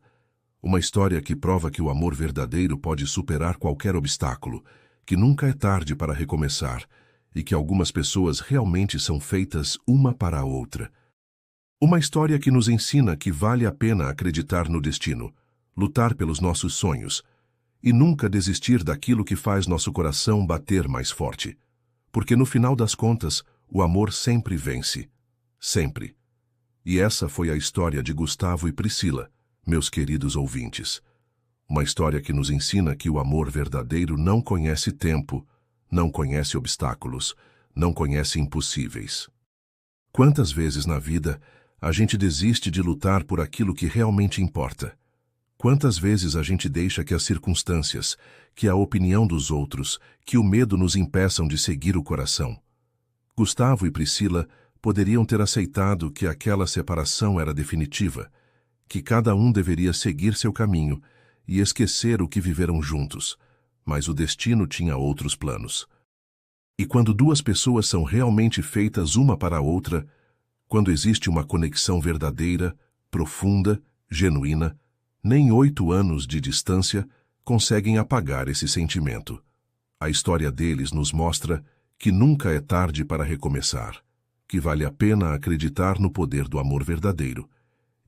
Uma história que prova que o amor verdadeiro pode superar qualquer obstáculo, que nunca é tarde para recomeçar e que algumas pessoas realmente são feitas uma para a outra. Uma história que nos ensina que vale a pena acreditar no destino, lutar pelos nossos sonhos e nunca desistir daquilo que faz nosso coração bater mais forte. Porque no final das contas, o amor sempre vence. Sempre. E essa foi a história de Gustavo e Priscila, meus queridos ouvintes. Uma história que nos ensina que o amor verdadeiro não conhece tempo, não conhece obstáculos, não conhece impossíveis. Quantas vezes na vida a gente desiste de lutar por aquilo que realmente importa? Quantas vezes a gente deixa que as circunstâncias, que a opinião dos outros, que o medo nos impeçam de seguir o coração? Gustavo e Priscila poderiam ter aceitado que aquela separação era definitiva, que cada um deveria seguir seu caminho e esquecer o que viveram juntos, mas o destino tinha outros planos. E quando 2 pessoas são realmente feitas uma para a outra, quando existe uma conexão verdadeira, profunda, genuína, nem 8 anos de distância conseguem apagar esse sentimento. A história deles nos mostra que nunca é tarde para recomeçar, que vale a pena acreditar no poder do amor verdadeiro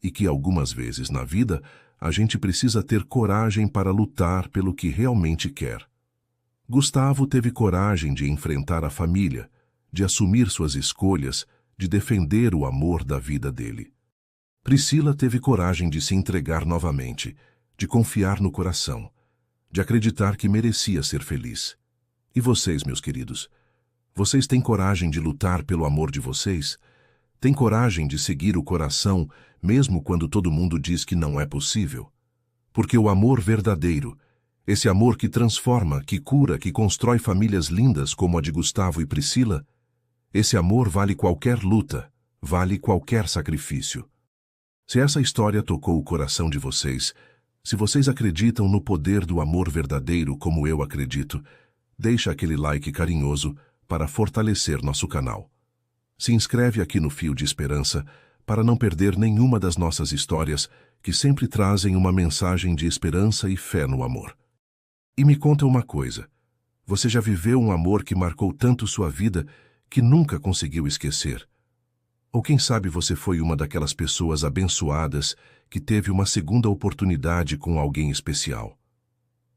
e que algumas vezes na vida a gente precisa ter coragem para lutar pelo que realmente quer. Gustavo teve coragem de enfrentar a família, de assumir suas escolhas, de defender o amor da vida dele. Priscila teve coragem de se entregar novamente, de confiar no coração, de acreditar que merecia ser feliz. E vocês, meus queridos? Vocês têm coragem de lutar pelo amor de vocês? Têm coragem de seguir o coração, mesmo quando todo mundo diz que não é possível? Porque o amor verdadeiro, esse amor que transforma, que cura, que constrói famílias lindas como a de Gustavo e Priscila, esse amor vale qualquer luta, vale qualquer sacrifício. Se essa história tocou o coração de vocês, se vocês acreditam no poder do amor verdadeiro como eu acredito, deixa aquele like carinhoso para fortalecer nosso canal. Se inscreve aqui no Fio de Esperança para não perder nenhuma das nossas histórias que sempre trazem uma mensagem de esperança e fé no amor. E me conta uma coisa, você já viveu um amor que marcou tanto sua vida que nunca conseguiu esquecer? Ou quem sabe você foi uma daquelas pessoas abençoadas que teve uma segunda oportunidade com alguém especial?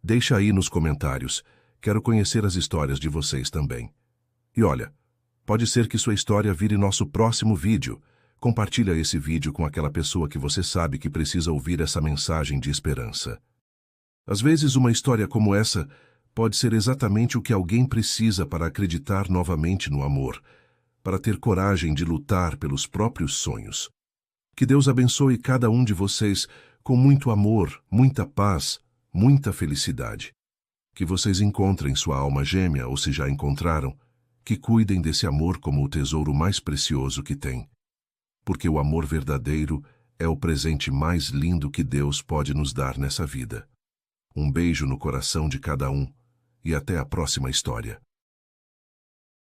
Deixa aí nos comentários, quero conhecer as histórias de vocês também. E olha, pode ser que sua história vire nosso próximo vídeo. Compartilha esse vídeo com aquela pessoa que você sabe que precisa ouvir essa mensagem de esperança. Às vezes uma história como essa pode ser exatamente o que alguém precisa para acreditar novamente no amor, para ter coragem de lutar pelos próprios sonhos. Que Deus abençoe cada um de vocês com muito amor, muita paz, muita felicidade. Que vocês encontrem sua alma gêmea, ou se já encontraram, que cuidem desse amor como o tesouro mais precioso que tem. Porque o amor verdadeiro é o presente mais lindo que Deus pode nos dar nessa vida. Um beijo no coração de cada um e até a próxima história.